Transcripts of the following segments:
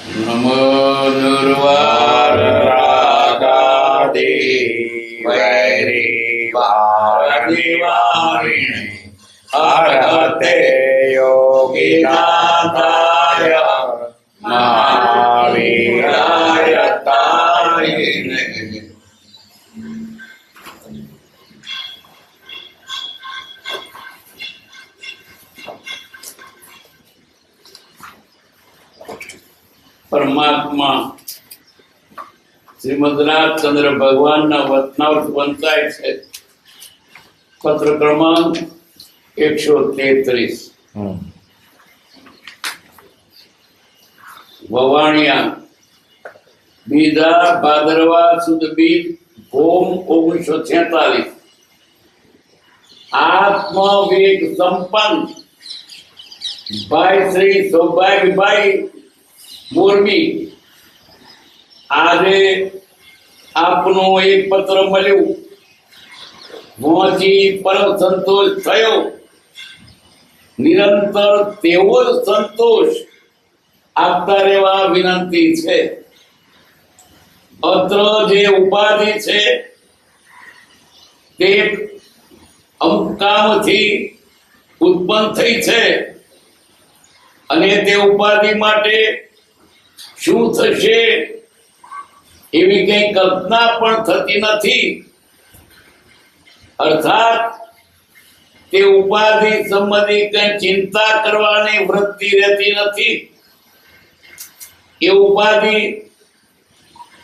નમો નિર્વાણાદિ વૈરી વારિણે અરહતે યોગીનાથાય મહાવીરાય તારિણે. પરમાત્મા શ્રીમદ રાજચંદ્ર ભગવાનના વચનાવૃત વંચાય છે. પત્ર ક્રમાંક 133. વવાણિયા બીજા ભાદરવા સુદ બીજ ભોમ 1946. આત્મવેગ સંપન્ન ભાઈ શ્રી સૌભાગ્યભાઈ મોરબી, આજે આપનો એક પત્ર મળ્યું, મોજી પરમ સંતોષ થયો. નિરંતર તેવો જ સંતોષ આપતા રહેવા વિનંતી છે. અત્ર જે ઉપાધિ છે તે અમુક કામથી ઉત્પન્ન થઈ છે અને તે ઉપાધિ માટે શું થશે એવી કઈ કલ્પના પણ થતી નથી. અર્થાત તે ઉપાધિ સંબંધી કઈ ચિંતા કરવાની વૃત્તિ રહેતી નથી. એ ઉપાધિ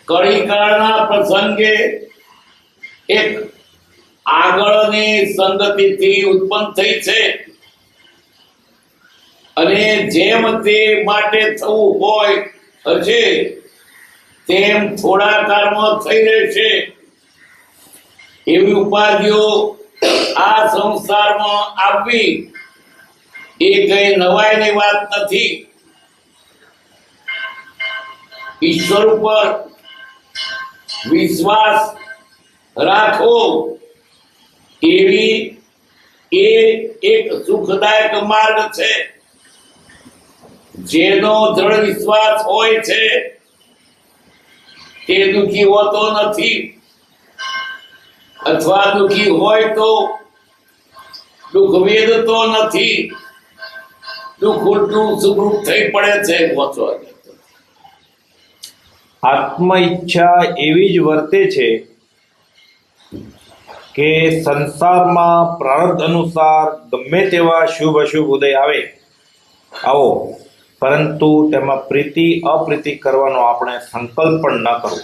કળીકાળના પ્રસંગે એક આગળની સંગતિથી ઉત્પન્ન થઈ છે અને જેમ તે માટે થવું હોય હશે તેમ થોડા કાળમાં થઈ રહેશે. એવી ઉપાધિઓ આ સંસારમાં આવવી એ કઈ નવાઈની વાત નથી. ઈશ્વર ઉપર વિશ્વાસ રાખો એવી એ એક સુખદાયક માર્ગ છે. જેનો દ્રઢ વિશ્વાસ હોય છે તે દુઃખી હોતો નથી, અથવા દુઃખી હોય તો દુઃખ વેદતો નથી. દુઃખ ઉલટું સુખરૂપ થઈ પડે છે. આત્મ ઈચ્છા એવી જ વર્તે છે કે સંસારમાં પ્રારબ્ધ અનુસાર ગમે તેવા શુભ અશુભ ઉદય આવો, પરંતુ તેમાં પ્રીતિ અપ્રીતિ કરવાનો આપણે સંકલ્પ પણ ન કરવો.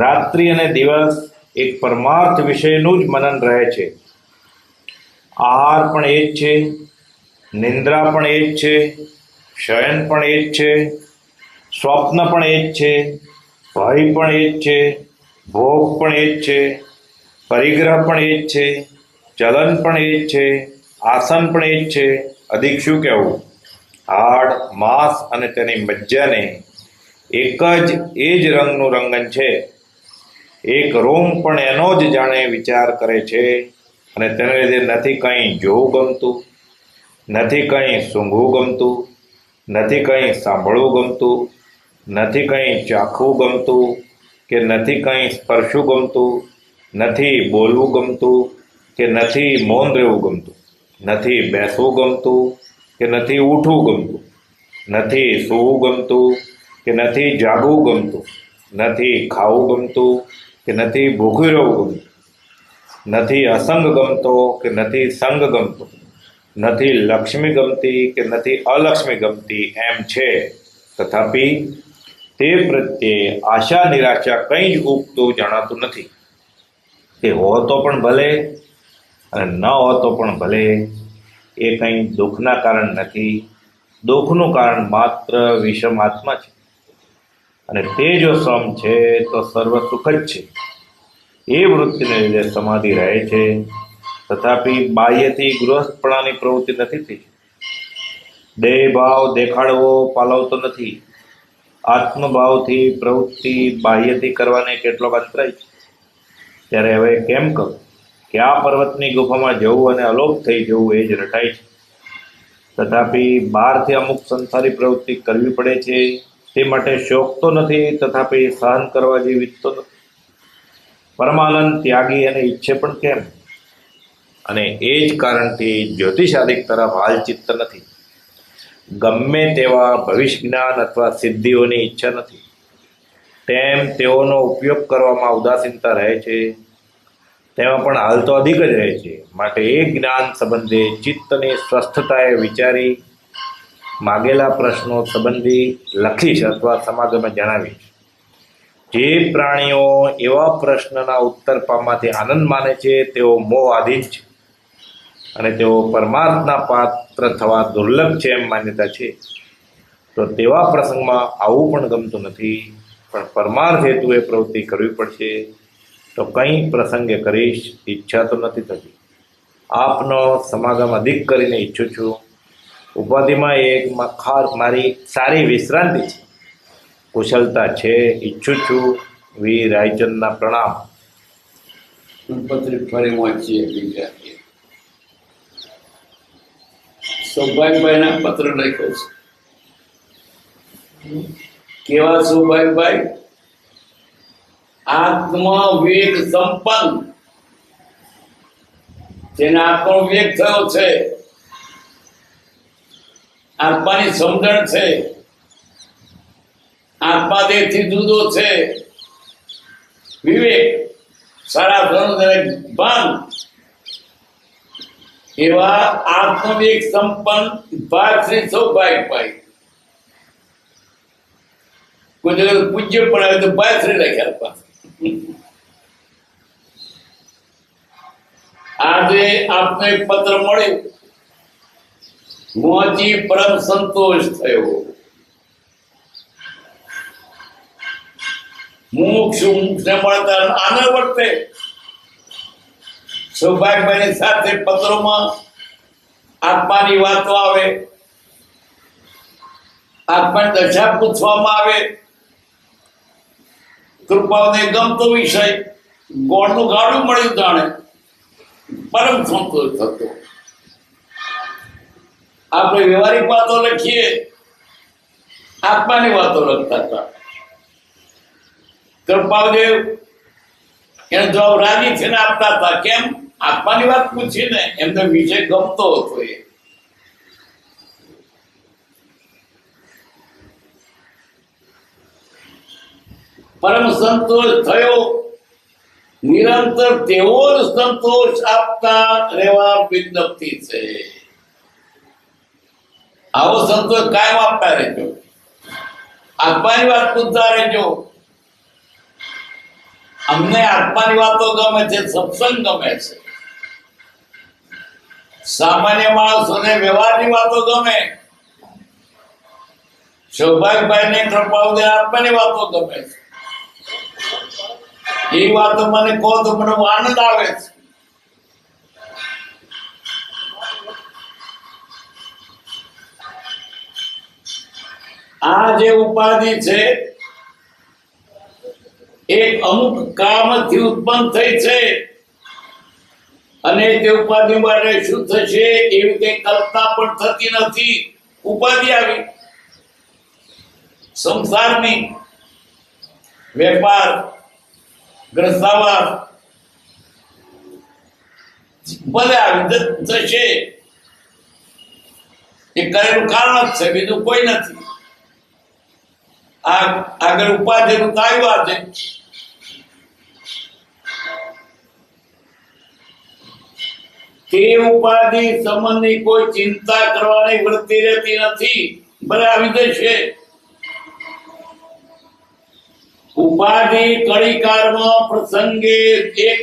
રાત્રિ અને દિવસ એક પરમાર્થ વિષયનું જ મનન રહે છે. આહાર પણ એ જ છે, નિંદ્રા પણ એ જ છે, શયન પણ એ જ છે, સ્વપ્ન પણ એ જ છે, ભય પણ એ જ છે, ભોગ પણ એ જ છે, પરિગ્રહ પણ એ જ છે, ચલન પણ એ જ છે, આસન પણ એ જ છે. અધિક શું કહેવું? હાડ, માંસ અને તેની મજ્જાને એક જ એ જ રંગનું રંગન છે. એક રોમ પણ એનો જ જાણે વિચાર કરે છે અને તેને લીધે નથી કંઈ જોવું ગમતું, નથી કંઈ સૂંઘવું ગમતું, નથી કંઈ સાંભળવું ગમતું, નથી કંઈ ચાખવું ગમતું, કે નથી કંઈ સ્પર્શવું ગમતું, નથી બોલવું ગમતું, કે નથી મૌન રહેવું ગમતું, નથી બેસવું ગમતું, કે નથી ઉઠવું ગમતું, નથી સૂવું ગમતું, કે નથી જાગવું ગમતું, નથી ખાવું ગમતું, કે નથી ભૂખ્યું રહેવું ગમતું, નથી અસંગ ગમતો કે નથી સંગ ગમતો, નથી લક્ષ્મી ગમતી કે નથી અલક્ષ્મી ગમતી એમ છે. તથાપી તે પ્રત્યે આશા નિરાશા કંઈ જ ઉગતું જણાતું નથી. તે હોતો પણ ભલે અને ન હોતો પણ ભલે, એ કંઈ દુઃખના કારણ નથી. દુઃખનું કારણ માત્ર વિષમ આત્મા છે અને તે જો સમ છે તો સર્વ સુખ જ છે. એ વૃત્તિને લીધે સમાધિ રહે છે. તથાપી બાહ્યથી ગૃહસ્થપણાની પ્રવૃત્તિ નથી થઈ. દેહ ભાવ દેખાડવો પાલવતો નથી. આત્મભાવથી પ્રવૃત્તિ બાહ્યથી કરવાને કેટલોક અંતરાય છે. ત્યારે હવે કેમ કહું કે આ પર્વતની ગુફામાં જવું અને અલોપ થઈ જવું એ જ રટાય છે. તથાપી બહારથી અમુક સંસારી પ્રવૃત્તિ કરવી પડે છે, તે માટે શોક તો નથી, તથાપી સહન કરવા જેવી તો નથી. પરમાનંદ ત્યાગી અને ઈચ્છે પણ કેમ? અને એ જ કારણથી જ્યોતિષાદિક તરફ હાલ ચિત્ત નથી. ગમે તેવા ભવિષ્ય જ્ઞાન અથવા સિદ્ધિઓની ઈચ્છા નથી, તેમ તેઓનો ઉપયોગ કરવામાં ઉદાસીનતા રહે છે. તેમાં પણ હાલ તો અધિક જ રહે છે. માટે એ જ્ઞાન સંબંધે ચિત્તની સ્વસ્થતાએ વિચારી માગેલા પ્રશ્નો સંબંધી લખીશ અથવા સમાગમે જણાવીશ. જે પ્રાણીઓ એવા પ્રશ્નના ઉત્તર પામવાથી આનંદ માને છે, તેઓ મોહ આધીન છે અને તેઓ પરમાર્થના પાત્ર થવા દુર્લભ છે એમ માન્યતા છે. તો તેવા પ્રસંગમાં આવું પણ ગમતું નથી, પણ પરમાર્થ હેતુએ પ્રવૃત્તિ કરવી પડશે. તો કંઈ પ્રસંગે કરીશ, ઈચ્છા તો નથી થતી. આપનો સમાગમ અધિક કરીને ઈચ્છું છું. ઉપાધિમાં એક મારી સારી વિશ્રાંતિ છે, કુશળતા છે. ઈચ્છું છું. વી રાયચંદના પ્રણામ. પત્રિક ફરી વાંચીએ બીજા સૌભાગ્યભાઈના પત્ર લખ્યો છે. કેવા સૌભાગ્યભાઈ? આત્મવિવેક સંપન્ન, જેને આત્મવિવેક થયો છે, આત્માની સમજણ છે, આત્મા દેહથી જુદો છે, વિવેક સારા ધર્મ ભાન, એવા આત્મવિવેક સંપન્ન ભારશ્રી સૌભાગ્યભાઈ. કોઈ જગ્યાએ પૂજ્ય પણ આવે તો ભારશ્રી લખ્યા પાસે. આજે આપને એક પત્ર મળ્યો, મોજી પરમ સંતોષ થયો. મુક્ષ ને મળતા આનંદ વર્તે. સૌભાગ્યભાઈની સાથે પત્રોમાં આત્માની વાતો આવે, આત્માની દશા પૂછવામાં આવે. કૃપાને ગમતો વિષય, ગોળનું ગાડું મળ્યું જાણે પરમ સંતોષ થતો. આપણે વ્યવહારિક વાતો લખીએ, આત્માની વાતો લખતા હતા. કૃપાદેવ એનો જવાબ રાજી થઈને આપતા હતા. કેમ? આત્માની વાત પૂછીને એમને વિષય ગમતો હતો. એ પરમ સંતોષ થયો. નિરંતર તેવો જ સંતોષ આપતા રહેવા વિજ્ઞપ્તિ છે. આવો સંતોષ કાયમ આપતા રહેજો. આત્માની વાત પૂછતા રહેજો. અમને આત્માની વાતો ગમે છે, સત્સંગ ગમે છે. સામાન્ય માણસોને વ્યવહારની વાતો ગમે. સૌભાગ્યભાઈને કૃપાળુને આત્માની વાતો ગમે છે. એ વાતો મને કહો તો મને આનંદ આવે છે. આ જે ઉપાધિ છે, એક અમુક કામથી ઉત્પન્ન થઈ છે અને તે ઉપાધિ માટે શું થશે એવી કઈ કલ્પના પણ થતી નથી. ઉપાધિ આવી સંસારની, વેપાર, ગ્રસ્તાવાસ ભલે આવી થશે. એ કરેલું કારણ જ છે, બીજું કોઈ નથી. આગળ ઉપાધિનું આવ્યું છે. તે ઉપાધિ સંબંધની કોઈ ચિંતા કરવાની વૃત્તિ રહેતી નથી. ભલે આવી જશે. ઉપાધિ કળીકારમાં પ્રસંગે એક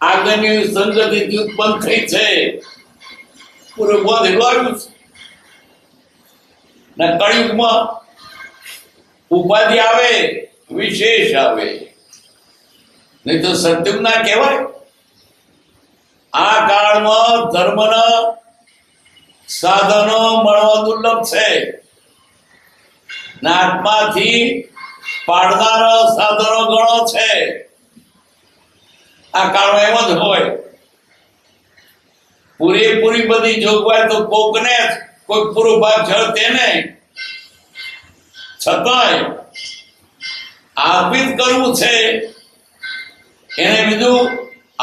આગળની સંગતિથી ઉત્પન્ન થઈ છે. પૂરું બોધેલું આવ્યું છે. ને કળિયુગમાં ઉપાધિ આવે, વિશેષ આવે, નહીં તો સત્યુગ ના કહેવાય. આ કાળમાં ધર્મના સાધનો મળવા દુર્લભ છે. આત્માથી પાડનારા સાધનો ગણો છે. આ કાળમાં એમ જ હોય. પૂરેપૂરી બધી જોગવાઈ તો કોઈ પૂરો ભાગ છળતે નહીં, છતાંય આર્પિત કરવું છે. એને બીજું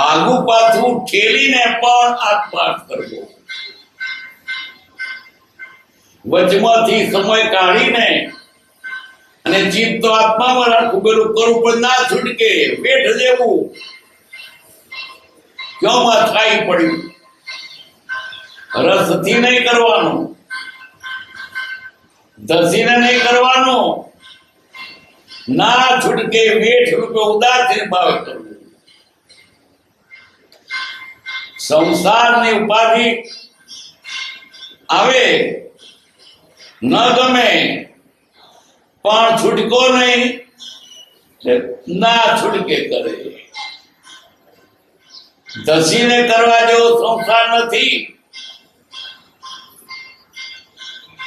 આગુ પાછું ઠેલીને પણ આત્માર્થ કરવો, વચમાંથી સમય કાઢીને અને ચિત્ત તો આત્મામાં રાખવું, પેલું કરવું પણ ના છૂટકે, વેઠ દેવું. ક્યોમાં થાય પડ્યું, રસથી નહીં કરવાનું, ધસીને નહીં કરવાનું, ના છૂટકે વેઠ રૂપે ઉદાસીન ભાવે કરવું. સંસારની ઉપાધિ આવે ન ગમે પણ છૂટકો નહીં, ના છૂટકે કરે. ધસીને કરવા જેવો સંસાર નથી,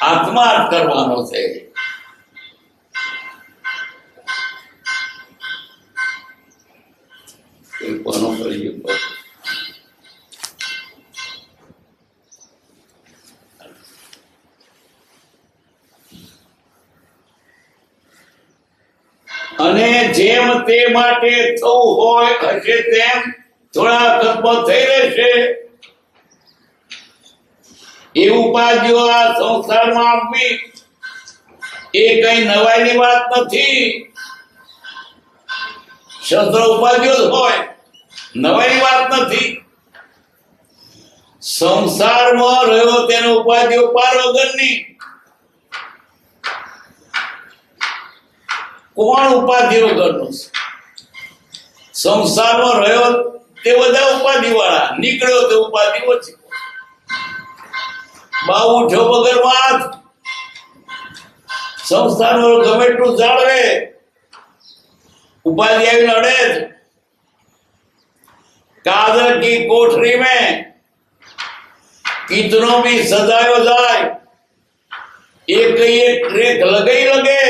આત્માર્થ કરવાનો છે. કોનો કરીએ અને જેમ તે માટે થવું હોય હશે તેમ થોડા કલ્પો થઈ રહેશે. એ ઉપાધિઓ આ સંસારમાં આપવી એ કઈ નવાઈની વાત નથી. શસ્ત્ર ઉપાધિઓ જ હોય, નવાઈની વાત નથી. સંસારમાં રહ્યો તેનો ઉપાધિઓ પાર વગરની. કોણ ઉપાધિ વગરનો છે? સંસારમાં રહ્યો તે બધા ઉપાધિ વાળા, નીકળ્યો તે ઉપાધિ ઓછી. બાવ ઉઠ્યો વગર વાત, સંસારમાં ગમે એટલું જાળવે, उपाधि आવીને અડે જ. कादर की कोठरी में कितनों भी सजायो जाए, एक रेख लगे लगे.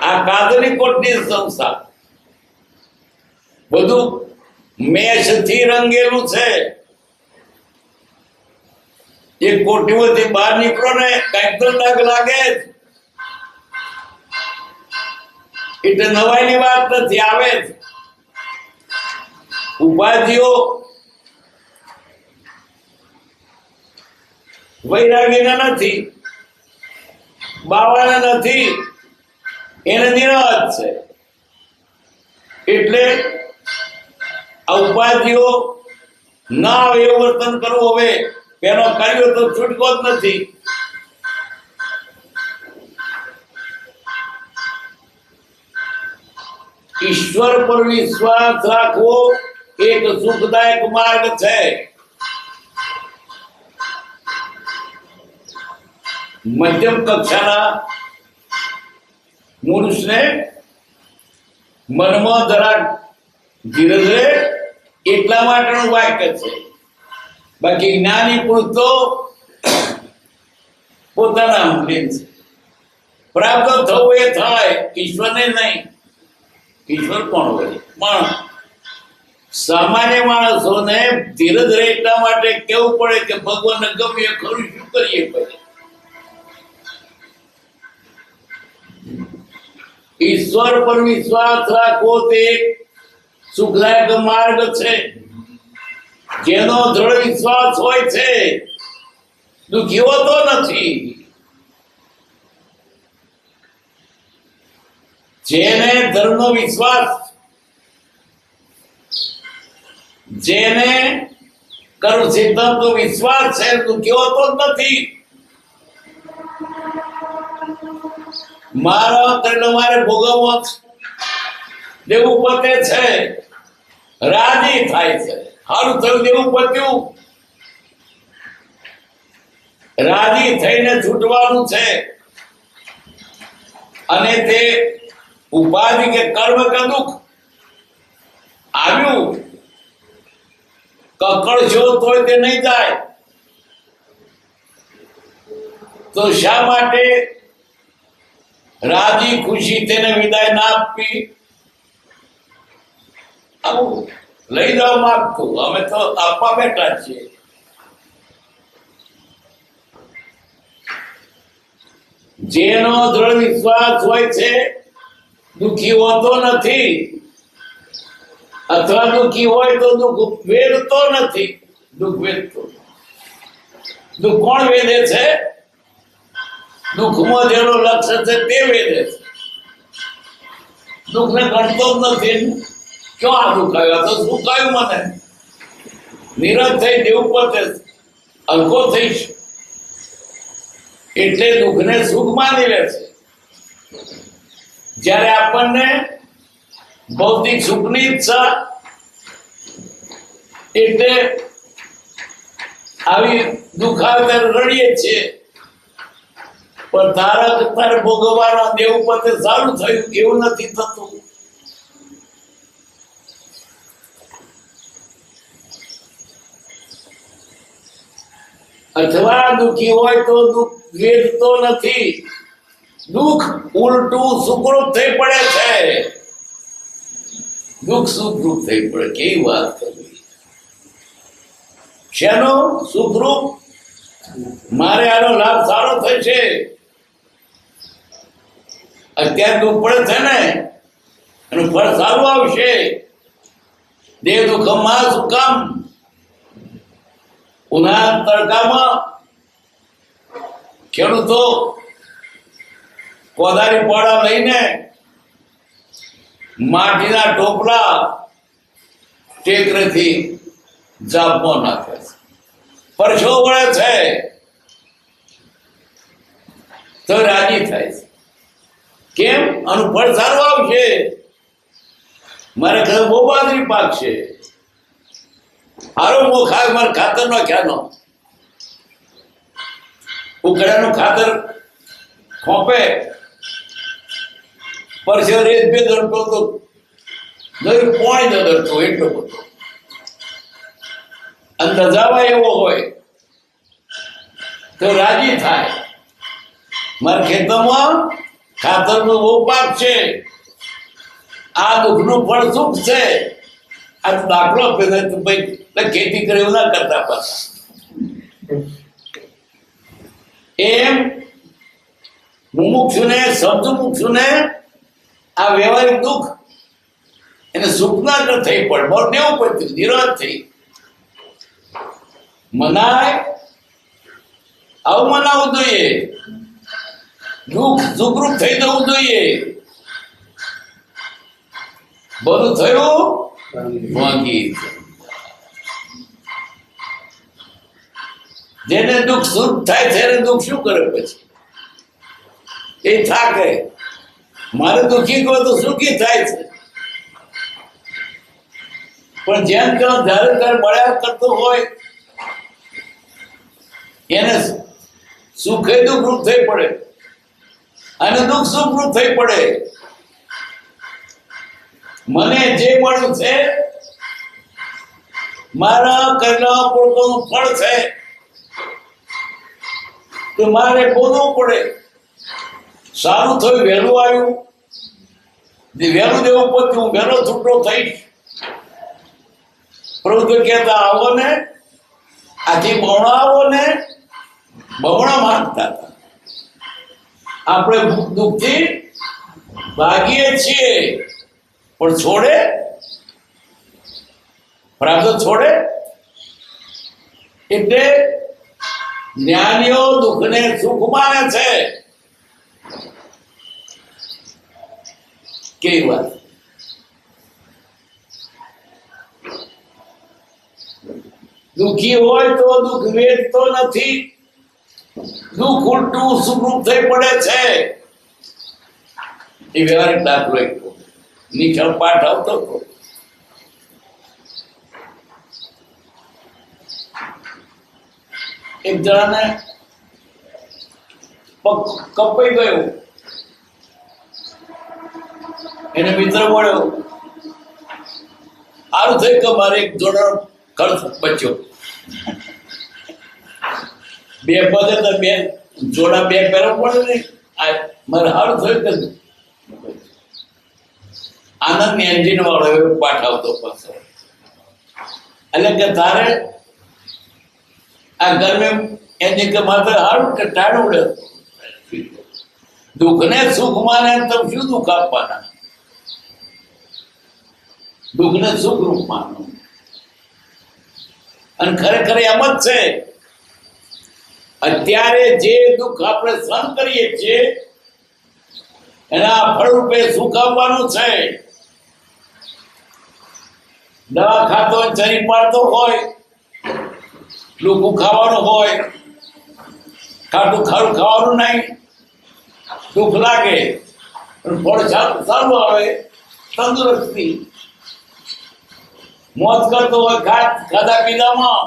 आ कादरी कोठरी संसार બધું મેષથી રંગેલું છે. એ કોઠીમાંથી બહાર નીકળો ને કઈક તો ડગ લાગે જ. એટલે નવાઈની વાત નથી, આવે જ. ઉપાધિઓ વૈરાગીના નથી, બાવાના નથી, એને નિરાશ છે. એટલે આ ઉપાધિઓ ના આવે એવું વર્તન કરવું. હવે એનો કાર્યો તો છૂટકો જ નથી. ઈશ્વર પર વિશ્વાસ રાખવો એક સુખદાયક માર્ગ છે. મધ્યમ કક્ષાના પુરુષને મનમાં જરાક ધીરજ રહે એટલા માટેનું વાક્ય છે. બાકી જ્ઞાની પુરુષ તો પોતાના અંગે છે. પ્રાપ્ત થવું એ થાય, ઈશ્વરને નહીં. ઈશ્વર કોણ હોય? પણ સામાન્ય માણસોને ધીરજ રહે એટલા માટે કેવું પડે કે ભગવાનને ગમે એ ખરું, શું કરીએ પછી. ઈશ્વર પર વિશ્વાસ રાખવો તે સુખદાયક માર્ગ છે. જેનો દ્રઢ વિશ્વાસ હોય છે દુઃખી હોતો નથી. જેને ધર્મનો વિશ્વાસ, જેને કર્મ સિદ્ધાંતનો વિશ્વાસ છે દુઃખી હોતો જ નથી. મારા કરેલો મારે ભોગવવો દેવું પતે છે, રાજી થાય છે. સારું થયું દેવું પત્યું, રાજી થઈને છૂટવાનું છે. અને તે ઉપાધિ કે કર્મ કે દુઃખ આવ્યું કકડશો તોય તે નહીં જાય. તો શા માટે રાજી ખુશી તેને વિદાય ના આપવી? આવું લઈ જવા માંગતું, અમે તો આપવા બેઠા છીએ. જેનો દ્રઢ વિશ્વાસ હોય છે દુઃખી હોતો નથી, અથવા દુઃખી હોય તો દુઃખ વેદતો નથી. દુઃખ વેદતો દુઃખ કોણ વેદે છે? દુઃખમાં જેનો લક્ષ્ય છે તે વેદે છે. દુઃખને ગણતો જ નથી. ક્યાં આ દુઃખ આવ્યું? તો સુખ આવ્યું મને. નિરજ થઈ દેવું પોતે હલકો થઈશ એટલે દુઃખને સુખ માની લે છે. જ્યારે આપણને ભૌતિક સુખની ઈચ્છા એટલે આવી દુઃખ આવે ત્યારે રડીએ છીએ, પણ તારે ભોગવવાનો દેવું પોતે સારું થયું એવું નથી થતું. અથવા દુઃખી હોય તો દુઃખ વેદતો નથી. દુઃખ ઉલટું સુખરૂપ થઈ પડે છે. દુઃખ સુખરૂપ થઈ પડે. કેવી વાત કરવી! શેનો સુખરૂપ? મારે આનો લાભ સારો થશે. અત્યારે દુઃખ પડે છે ને, એનું ફળ સારું આવશે. દેહ દુઃખમાં સુખમ. ઉનાળા તડકામાં ખેડૂતો કોદાળી પાડા લઈને માટીના ટોપલા ટેકરેથી જાપમાં નાખે છે, પરસો વળે છે તો રાજી થાય છે. કેમ? આનું ફળ સારું આવશે. મારે ઘરે બહુ બાજરી પાકશે. હારો મોખા મારે ખાતર નો ખ્યાલ ઉકળાનું ખાતર ખોપે પરસે રેત બે દરતો તો દરેક પોણી ન દરતો એટલો બધો અંદર જવા એવો હોય તો રાજી થાય. મારા ખેતરમાં ખાતરનો બહુ પાક છે. આ દુઃખનું ફળ સુખ છે. આ દાખલો આપે તો ભાઈ ખેતી કરે એવું ના કરતા પાછા. એમ મુમુક્ષુને સમજુ મુક્ષુને આ વ્યવહારિક દુઃખ એને સુખના ન થઈ પડે. બહુ દેવું પડતું નિરાશ થઈ મનાય. આવું મનાવવું જોઈએ. દુઃખ સુખરૂપ થઈ જવું જોઈએ. બધું થયું ભાગી. જેને દુઃખ સુખ થાય છે એને દુઃખ શું કરે પછી? એ થાકે. મારે દુઃખી કહો તો સુખી થાય છે. પણ જેમ જેમ ધારે ધારે મળ્યા કરતો હોય એને સુખે દુઃખરૂપ થઈ પડે અને દુઃખ સુખરૂપ થઈ પડે. મને જે મળ્યું છે મારા કરેલા પુણ્યનું ફળ છે તો મારે બોલવું પડે. સારું થયું, વહેલું આવ્યું, વહેલું દેવું પડતું, હું વહેલો છૂટો થઈશ. પ્રભુ કહેતા આવો ને, આથી બમણો આવો ને, બમણો માંગતા હતા. આપણે દુઃખથી ભાગીએ છીએ પણ છોડે પ્રાપ્ત છોડે. એટલે જ્ઞાનીઓ દુઃખને સુખ માને છે. કેવી વાત! દુઃખી હોય તો દુઃખ વેચતો નથી. દુઃખ ઉલટું સુખરૂપ થઈ પડે છે. એ વ્યવહારિક દાખલો એક નિખળ પાઠ આવતો હતો. એક જણાને પગ કપાઈ ગયો. એને મિત્ર મળ્યો. સારું થયું કે મારે એક જોડો ખર્ચ બચ્યો. બે પગે તો બે જોડા બે પહેરવા પડે ને. આ મારે સારું થયું કે આનંદની એન્જિન વાળો એવો પાઠ આવતો પાછો. એટલે કે તારે આ ગરમી એન્જિન કે મારે સારું કે ટાળું ઉડે. દુઃખને સુખ માને તમે શું દુઃખ આપવાના? દુઃખને સુખ રૂપ માનો. અને ખરેખર એમ જ છે. અત્યારે જે દુઃખ આપણે સહન કરીએ છીએ એના ફળ રૂપે સુખ આવવાનું છે. દવા ખાતો હોય, ચરી પાડતો હોય, લોકો ખાવાનું હોય, ખાટું ખારું ખાવાનું નહીં, દુઃખ લાગે, ફળ સારું આવે, તંદુરસ્તી. મોજ કરતો હોય ખાધા પીધામાં,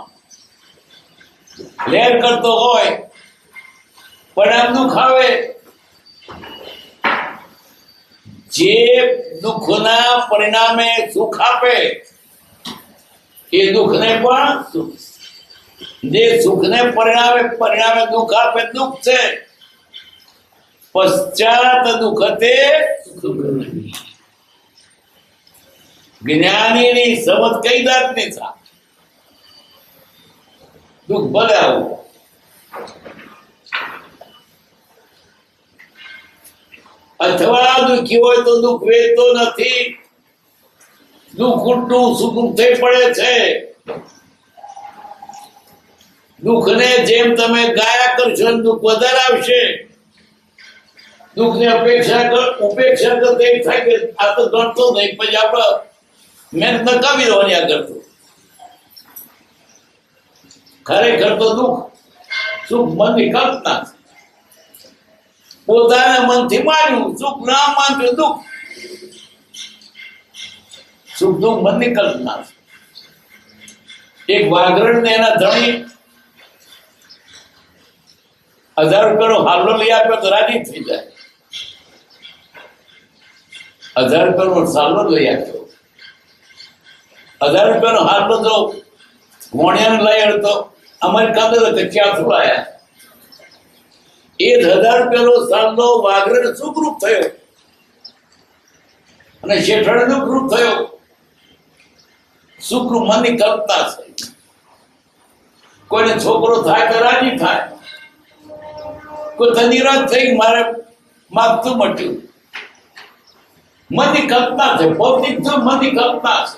લહેર કરતો હોય, પણ એમ દુઃખ આવે. જે દુઃખના પરિણામે સુખ આપે એ દુઃખને પણ સુખ, જે સુખને પરિણામે દુઃખ આપે દુઃખ છે. પશ્ચાત દુઃખતે સુખ નહીં. જ્ઞાનીની સમજ કઈ જાતની છે? દુઃખ ભલે આવું, અથવા દુઃખી હોય તો દુઃખ વેચતો નથી. દુઃખ ઉલટું સુખ થઈ પડે છે. દુઃખને જેમ તમે ગાયા કરશો દુઃખ વધારે આવશે. દુઃખને ઉપેક્ષા કરતો એમ થાય કે આ તો ગણતો નહીં, પછી આપણે મહેનત નકામી દેવાની આગળ. તો ખરેખર તો દુઃખ સુખ મનની કલ્પના છે. પોતાના મનથી માન્યું સુખ, ના માન્યું દુઃખ. સુખ દુઃખ મનની કલ્પના છે. એક વાઘરણ ને એના ધણી 1000 રૂપિયાનો હાલો લઈ આપ્યો તો રાજી થઈ જાય. 1000 રૂપિયાનો સાલો લઈ આપ્યો. 1000 રૂપિયાનો હાલો તો વણિયાને લઈ આવ્યો. અમારી કામે તો ક્યાં થોડાયા. એ 1000 રૂપિયાનો સાલો વાઘરણ સુખરૂપ થયો અને શેઠાણે દુઃખરૂપ થયો. સુખરૂપ મનની કલ્પના છે. કોઈને છોકરો થાય તો રાજી થાય, કોઈ નિરાશ થઈ મારે માગતું મટ્યું. મનની કલ્પના છે. ભૌતિક તો મનની કલ્પના છે.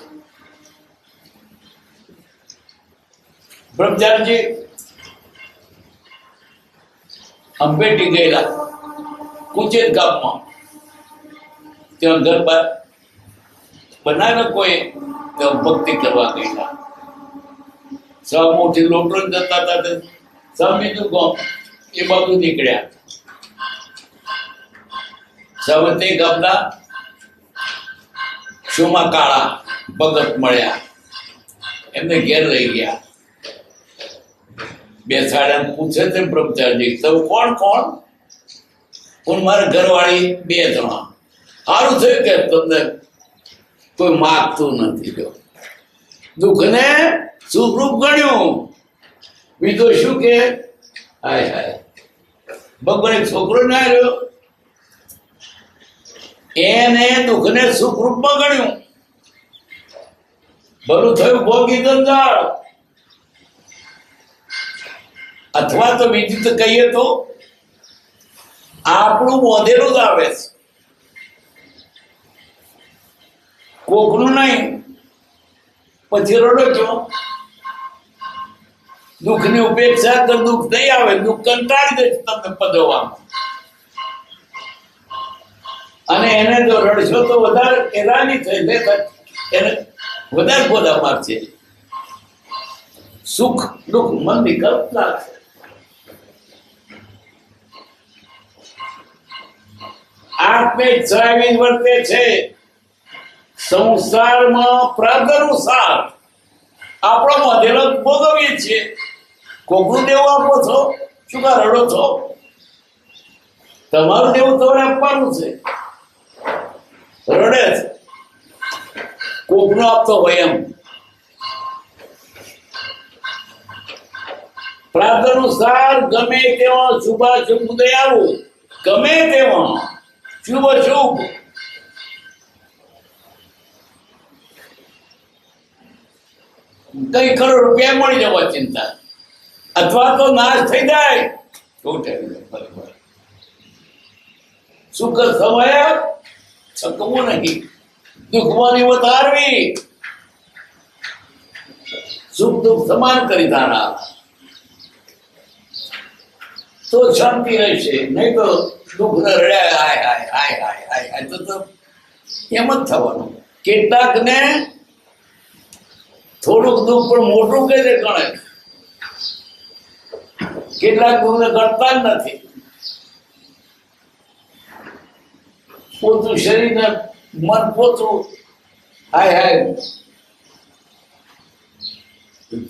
બ્રહ્મચારીજી અંબેટી ગયેલા કુચેત ગામમાં. ત્યાં ઘર બનાવ્યા કોઈ, ત્યાં ભક્તિ કરવા ગયેલા. સૌ મોટી લોટો જતા હતા. બીજું ગામ એ બાજુ નીકળ્યા. સવતે ગામના શુમા કાળા ભગત મળ્યા. એમને ઘેર રહી ગયા. બેસાડ્યા. પૂછે છે બ્રહ્મચારી, તમે કોણ? હું મારા ઘરવાળી 2 જણા. સારું થયું કે તમને કોઈ માગતું નથી. જો દુઃખને સુખરૂપ ગણ્યું. બીજો શું કે હાય હાય ભગવાન એક છોકરો ના આવ્યો, એને દુઃખને સુખરૂપમાં ગણ્યું. ભલું થયું ભોગી જંજાળ. અથવા તો બીજું તો કહીએ તો આપણું બોધેલું જ આવે છે, કોકનું નહીં. પછી રડો છો. દુઃખની ઉપેક્ષા કર, દુઃખ નહીં આવે. દુઃખ કંટાળી દે તમને પદવામાં. અને એને જો રડશો તો વધારે હેરાની થઈ, એને વધારે ગોદા મારશે. સુખ દુઃખ મનની કલ્પના છે. આત્મે છાવી વર્તે છે. સંસારમાં પ્રારબ્ધનુસાર આપણો મોઢેલો ભોગવીએ છીએ. કોકનું દેવું આપો છો, શું કા રડો છો? તમારું દેવું તમારે આપવાનું છે. રડે છે કોકનું આપતો હોય એમ. પ્રારબ્ધનુસાર ગમે તેમાં શુભાશુભ ઉદય આવું, ગમે તેમાં શુભ અશુભ કઈ કરોડ રૂપિયા મળી જવા ચિંતા, અથવા તો નાશ થઈ જાય. સુખ સમય છકવું નહીં, દુઃખમાંની વધારવી, સુખ દુઃખ સમાન કરી દાણા તો શાંતિ રહેશે. નહીં તો દુઃખ ને રડ્યા હાય હાય હાય હાય હાય હાય તો એમ જ થવાનું. કેટલાક ને થોડુંક દુઃખ પણ મોટું કઈ દે ગણે, કેટલાક દુઃખ ને ગણતા જ નથી. પોતું શરીર ને મન પોતું હાય હાય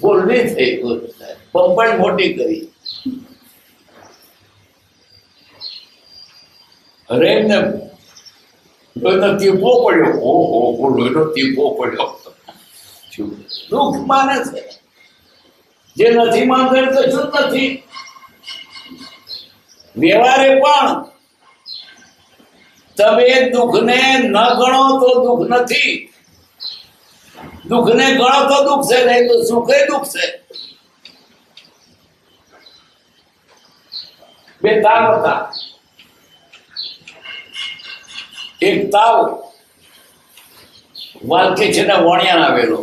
ફૂલ નહીં થઈ, પંપાઈ મોટી કરી રેમને લોહીનો ટીપો પડ્યો. ઓહો લોહીનો ટીપો પડ્યો. દુઃખ માને છે, જે નથી માનતો એ કશું જ નથી. વ્યવહારે પણ તમે દુઃખને ન ગણો તો દુઃખ નથી, દુઃખને ગણો તો દુઃખ છે, નહીં તો સુખે દુઃખ છે. બે તાવ હતા. એક તાવ વાલકે છે ને વણિયાણ આવેલો,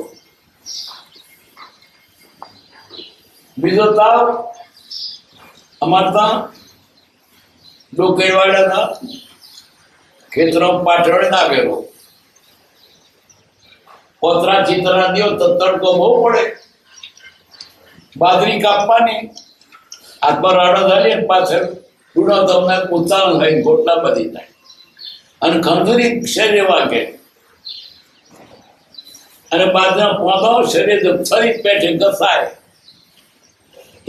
બીજો તાવ અમારે ત્યાં ડોકેવાડાના ખેતરો પાટણ આવેલો. પોતરા ચિતરા દો તો તડકો બહુ પડે, બાજરી કાપવાની હાથમાં રાડો થાય ને પાછળ ડૂડો તમને ઉતાવળ થાય, ગોટલા બધી થાય અને ખંજરી શરીર વાગે અને બાજરા પોંદો શરીર ફરી પેટે ઘસાય.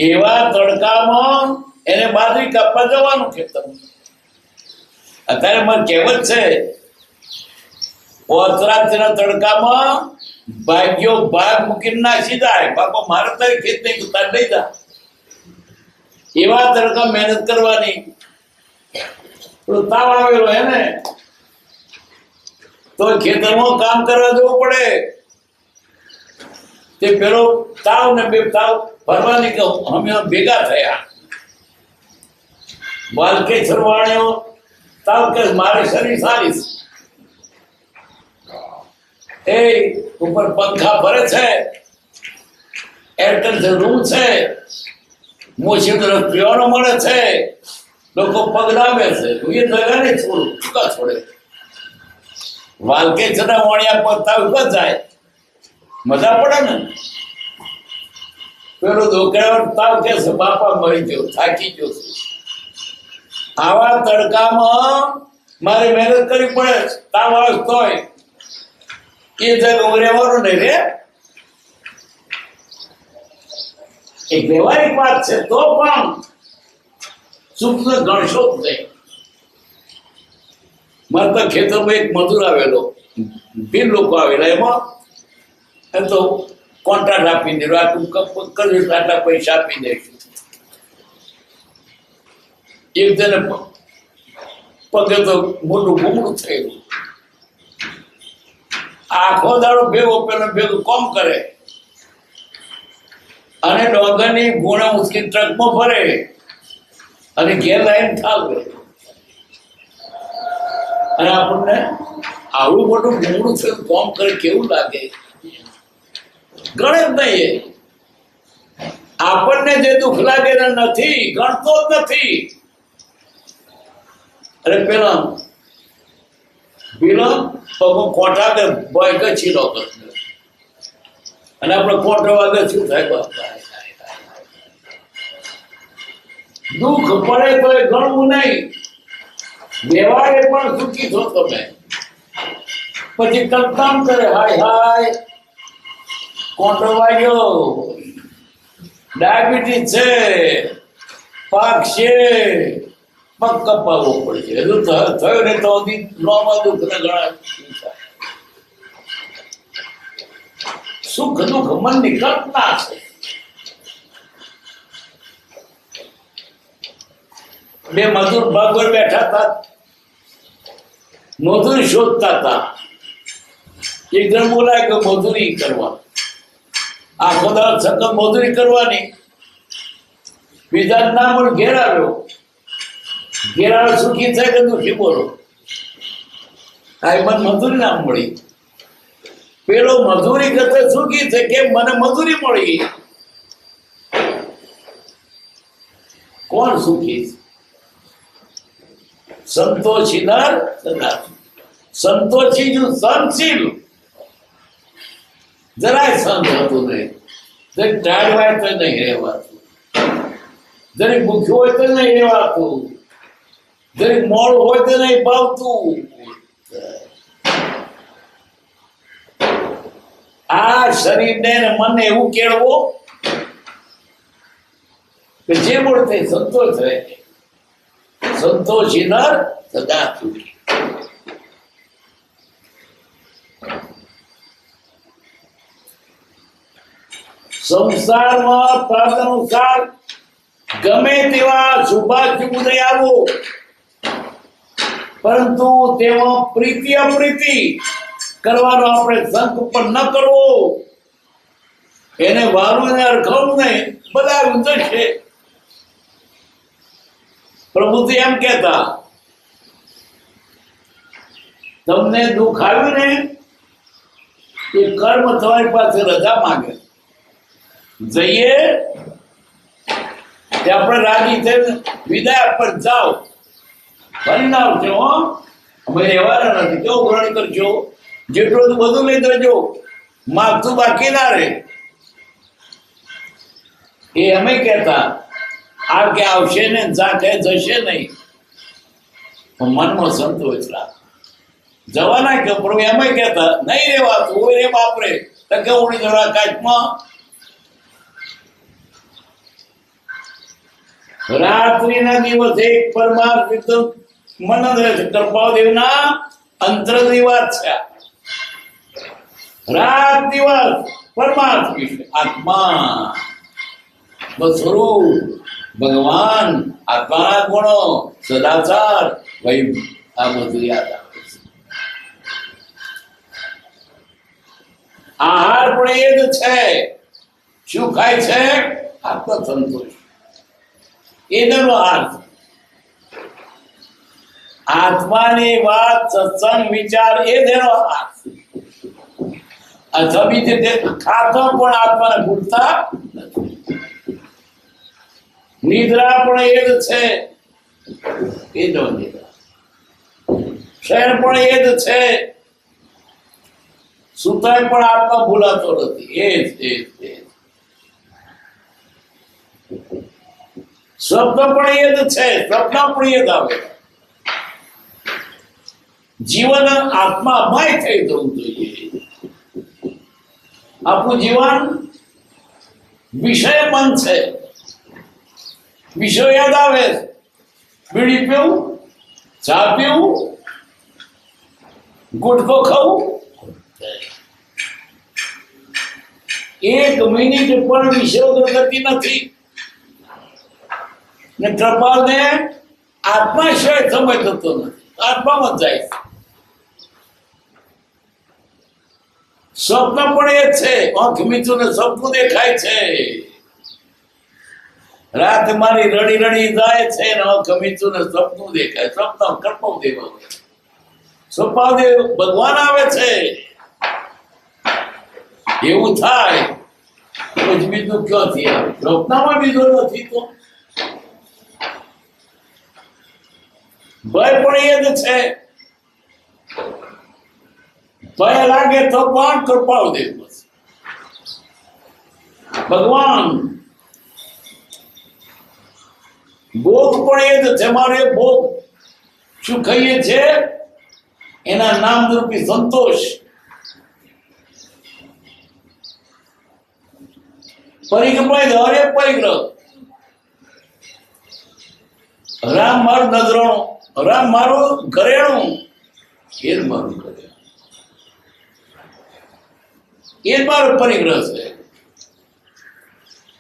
એવા તડકામાં એને બાજરી કાપવા જવાનું ખેતર. અત્યારે મને કહેવત છે, પોતરાના તડકામાં ભાગ્યો ભાગ મૂકીને નાસી જાય. બાપા મારે તારી ખેત નહીં તાર લઈ જા. એવા તડકા મહેનત કરવાની. તાવ આવેલો એને તો ખેતરમાં કામ કરવા જવું પડે. તે પેલો તાવ ને બે તાવ ભરવાની કે અમે ભેગા થયા. વાલકે સરવાણ્યો તાવ કે મારી શરીર સારી એ ઉપર પંખા ફરે છે, એર કન્ડિશન રૂમ છે, મોસી તરફ પીવાનો મળે છે, લોકો પગડાવે છે. એ જગા નહીં છોડું ચૂકા છોડે. વાલકે છતાં વણિયા પર તાવ ઉભા જાય, મજા પડે ને. પેલો દોકરાવાનો તાવ કે છે બાપા મરી ગયો, થાકી ગયો છું. આવા તડકામાં મારે મહેનત કરવી પડે. તાવ આવે તોય એ જગ્યા રહેવાનું નહીં રે. એક વ્યવહારિક વાત છે તો પણ સુખ ને ગણશો જ નહીં. મારે તો ખેતરમાં એક મજૂર આવેલો, 2 લોકો આવેલા. એમાં એમ તો કોન્ટ્રાક્ટ આપી દે, આટલું કર્યું આટલા પૈસા આપી દઈશું. એક જણે પગે તો મોટું ગુમડું થયેલું. આખો દાડો ભેગો પેલો ભેગું કોમ કરે અને ડોંગરની ગુણે ઉચકી ટ્રકમાં ભરે અને ઘેર લાઈન ઠાલવે. અને આપણને આવડું મોટું ગુમડું થયું કોમ કરે કેવું લાગે? ગણે જ નહીં. આપણને જે દુઃખ લાગે નથી ગણતો જ નથી. અરે પેલા પેલો પગો કોઠા કે બોય કે છીલો કરતો અને આપણે કોઠો વાગે શું થાય? દુઃખ પડે તો એ ગણવું નહીં. વ્યવહારે પણ સુખી થો તમે. પછી કલકામ કરે હાય હાય કોઠો વાગ્યો, ડાયાબિટીસ છે, પાક છે, પગ કપાવવો પડશે. હજુ થયો ને તો નોમાં દુઃખ ને ઘણા સુખ દુઃખ મનની કલ્પના છે. બે મજૂર ભાગવર બેઠા હતા, મજૂરી શોધતા હતા. એક જણ બોલાય કે મજૂરી કરવા, આખો દાડો સખત મજૂરી કરવાની. બીજા ના પણ ઘેર આવ્યો ઘેરાળ સુખી છે કે દુઃખી બોલો? આ મને મજૂરી ના મળી. પેલો મજૂરી કરતે સુખી છે કે મને મજૂરી મળી. કોણ સુખી છે? સંતોષી નર સદા સંતોષી જો સંતશીલ જરાય સંત હતું નહીં. જરી ટાળવાય તો નહીં રહેવાતું, જરી ભૂખ્યું હોય તો નહીં રહેવાતું, જરી મોડું હોય તો નહીં ભાવતું. આ શરીરને ને મનને એવું કેળવો કે જે મૂળ તે સંતોષ રહે. સંતોષી નર સદા સુખી. સંસારમાં તદ અનુસાર ગમે તેવા શુભાશુભ ઉદય આવો, પરંતુ તેમાં પ્રીતિ અપ્રીતિ કરવાનો આપણે સંકલ્પ ન કરવો. એને વારું ને અરખાવું નહીં, બધા ઉદય છે. પ્રભુજી એમ કહેતા, તમને દુઃખ આવ્યું ને એ કર્મ તમારી પાસે રજા માંગે. જઈએ તે આપણે રાજી થઈને વિદાય પર જાઓ, ફરીને આવજો. હો, અમે રહેવાના નથી. કેવું ગ્રહણ કરજો, જેટલું બધું લઈ દેજો, માગતું બાકી ના રહે. એ અમે કહેતા, આ કે આવશે ને જા કે જશે નહીં, મનમાં સંતોષ રાખ. જવાના કે પ્રભુ એમ કહેતા નહીં રેવાતું હોય રે બાપરે, તો કેવડી જરા કાચમાં રાત્રિના દિવસે એક પરમાર્થ મનન રહે છે. કૃપાદેવના અંતરની વાત છે. રાત દિવસ પરમાર્થ વિશે આત્મા સ્વરૂપ ભગવાન, આત્માના ગુણો, સદાચાર, આ બધું યાદ આવે છે. આહાર પણ એ જ છે. શું ખાય છે? આત્મસંતોષ. એનો અર્થ આત્માની વાત, સત્સંગ, વિચાર એ તેનો અર્થ. અથવા બીજે ખાતો પણ આત્માને ભૂલતા નથી. નિદ્રા પણ એ જ છે. એ જ નિદ્રા. શયન પણ એ જ છે. સુતાય પણ આત્મા ભૂલાતો નથી. એ જ સ્વપ્ન પણ એ જ છે. સ્વપ્ન પણ એ જ આવે. જીવન આત્મામય થઈ જવું જોઈએ. આપણું જીવન વિષય મન છે. વિષય યાદ આવે, બીડી પીવું, ચા પીવું, ગુટકો ખાવું, એક મિનિટ પણ વિષયો ગતિ નથી. ને કૃપાલને આત્મા સિવાય સમય થતો નથી. આત્મામાં જાય છે. સ્વપ્ન પણ એ છે. આંખ મીચુને સપનું દેખાય છે. રાત મારી રડી રડી જાય છે ને આંખ મીચુને સપનું દેખાય. સપના કૃપાદેવ આવે. કૃપાદેવ ભગવાન આવે છે. એવું થાય પછી બીજું ક્યાંથી આવે? સ્વપ્નમાં બીજો નથી તો ભય પણ એ જ છે. ભય લાગે તો પણ કૃપાદેવ ભગવાન. ભોગ પણ એ જ છે. મારો એ ભોગ શું કહીએ છે? એના નામ રૂપી સંતોષ. પરિગ્રહ હરે પરિગ્રહ. રામ મારું નજરાણું, રામ મારું ઘરેણું, એ જ મારું ઘરેણું, એ જ મારો પરિગ્રહ છે.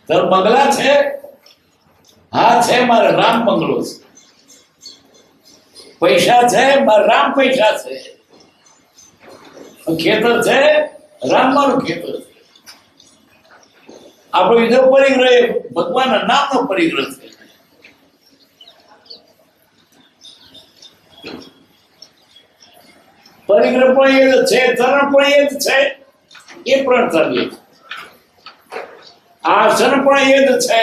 તાર બંગલા છે? હા છે, મારે રામ બંગલો છે. પૈસા છે? મારે રામ પૈસા છે. ખેતર છે? રામ મારું ખેતર છે. આપણો બીજો પરિગ્રહ ભગવાનના નામનો પરિગ્રહ છે. પરિગ્રહ પણ એ જ છે, તરણ પણ એ જ છે, એ પણ કરીએ. આસન પણ એ જ છે,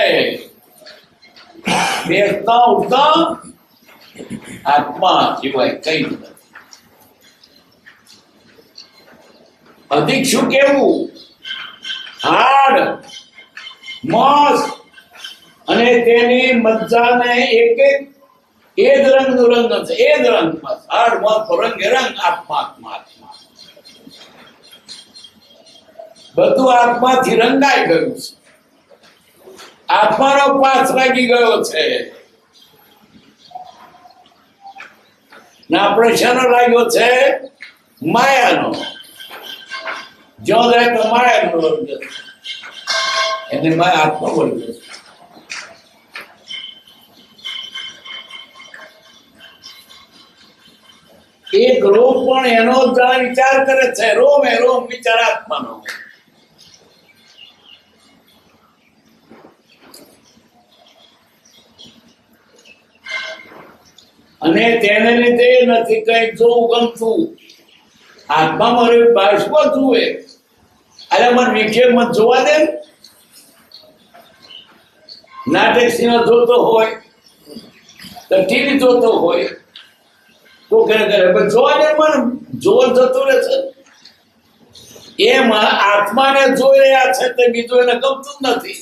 બેસતા ઉઠતા આત્મા સિવાય કઈ નથી. અધિક શું કેવું? હાડ, માંસ અને તેની મજ્જાને એક એક એ જ રંગનું રંગ છે, એ જ રંગ. હાડ, માંસ, રંગે રંગ, આત્મા આત્મા આત્મા. બધું આત્માથી રંગાઈ ગયું છે. આત્માનો પાસ લાગી ગયો છે ને આપણે શેનો લાગ્યો છે? માયાનો. જો જાય તો માયાનો વર્ગ એને માયા આત્મા વર્ગ. એક રોમ પણ એનો જ વિચાર કરે છે. રોમ એ રોમ વિચાર આત્માનો. અને તેને લીધે નથી કઈ જોવું ગમતું. આત્મા મારે બાષ્પમાં જુએ. અરે મને વિક્ષેપમાં જોવા દે. નાટક સિનેમા જોતો હોય તો ટીવી જોતો હોય તો કરે જોવા દે. મને જોર જતું રહેશે. એમાં આત્માને જોઈ રહ્યા છે તે બીજું એને ગમતું નથી.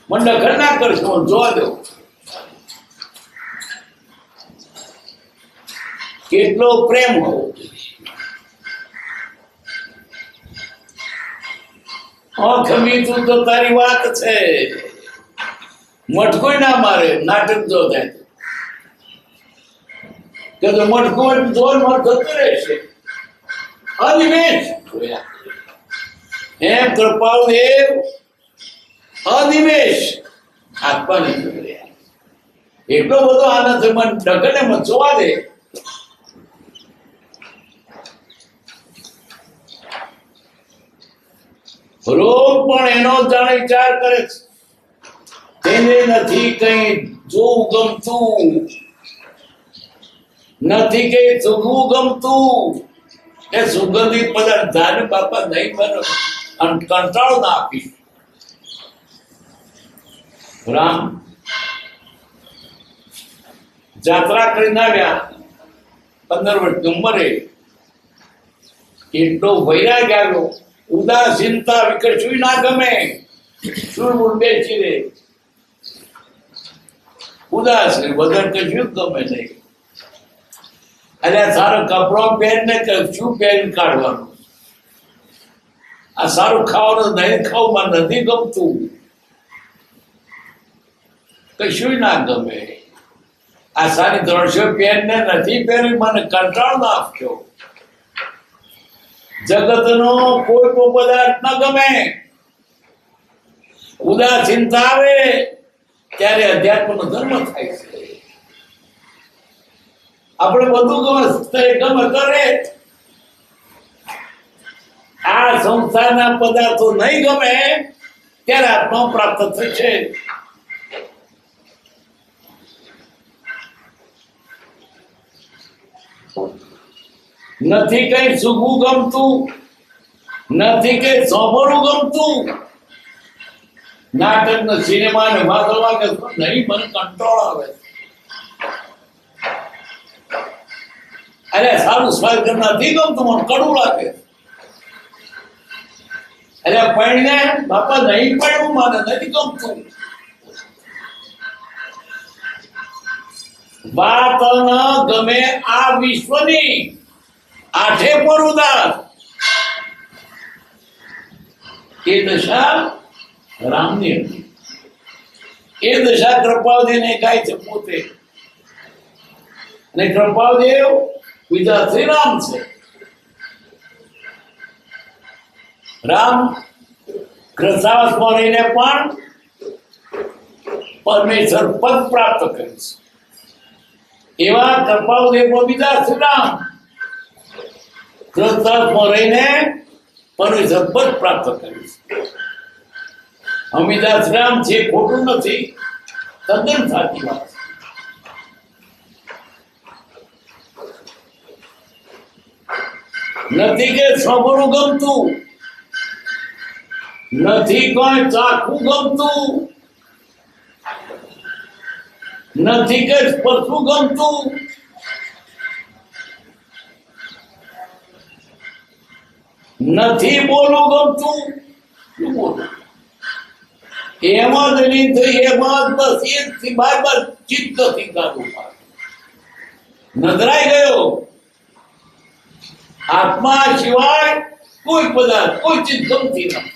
મને ડખર ના કરશો, જોવા દો. કેટલો પ્રેમ હોવો જોઈએ. તું તો તારી વાત છે. મટકો ના મારે નાટક જો થાય કે તો મટકો જોર મત થતું રહેશે. અનિમેષ એમ કૃપાળદેવ અનિમેષ આત્માને એટલો બધો આનંદ છે. મન ઢગને મત જોવા દે. રોગ પણ એનો જાણે વિચાર કરે છે. તેને નથી કઈ જોવું ગમતું, નથી કઈ સુગવું ગમતું. એ સુગંધિત પદાર્થ ધારે બાપા નહીં બનો અને કંટાળો ના આપીશ. રામ જાત્રા કરીને આવ્યા 15 વર્ષની ઉંમરે. એટલો વૈરાગ આવ્યો. ઉદાસીનતા વિકસવી ના ગમે. સુરમુર બેસી રે ઉદાસ રે વગર કશું ગમે નહીં. અને સારો કપડો પહેરને શું પહેરી કાઢવાનું? આ સારું ખાવાનું નહીં ખાવું મને નથી ગમતું. કશું ના ગમે. આ સારી 300 પહેરને નથી પહેરી મને કંટાળો ના આપજો. જગતનો કોઈ પણ પદાર્થ ન ગમે. ઉદાસીનતા આવે ત્યારે અધ્યાત્મનો ધર્મ થાય છે. આપણે બધું ગમે કરે. આ સંસારના પદાર્થો નહીં ગમે ત્યારે આત્મા પ્રાપ્ત થશે. નથી કઈ સુખવું ગમતું, નથી કઈ સાંભળવું ગમતું. નાટક ને સિનેમા ને વાદળવા કે નહીં મને કંટ્રોલ આવે. અરે સારું સ્વાદ નથી ગમતું, મને કડવું લાગે. અરે પૈણે બાપા નહીં પડવું મને નથી ગમતું. વાત ન ગમે આ વિશ્વની આઠે પર ઉદાસ. એ દશા રામની હતી. એ દશા કૃપાળદેવને ગાય છે પોતે. અને કૃપાળદેવ બીજા શ્રી રામ છે. રામ ગ્રસાવસમાં રહીને પણ પરમેશ્વર પદ પ્રાપ્ત કરે છે. એવા કૃપાળદેવ બીજા શ્રી રામ ગ્રસાવસમાં રહીને પરમેશ્વર પદ પ્રાપ્ત કરે છે. અમિદાસ રામ છે, ખોટું નથી, તદ્દન સાચી વાત. નથી કે સાંભળવું ગમતું, નથી કોઈ ચાખવું ગમતું, નથી કે સ્પર્શવું ગમતું, નથી બોલવું ગમતું. શું બોલવું? એમાં જ લીન થઈ, એમાં જ બસ એ જ બાર ચિત્ત નથી કાઢવું. નજરાઈ ગયો. આત્મા સિવાય કોઈ પદાર્થ, કોઈ ચીજ ગમતી નથી.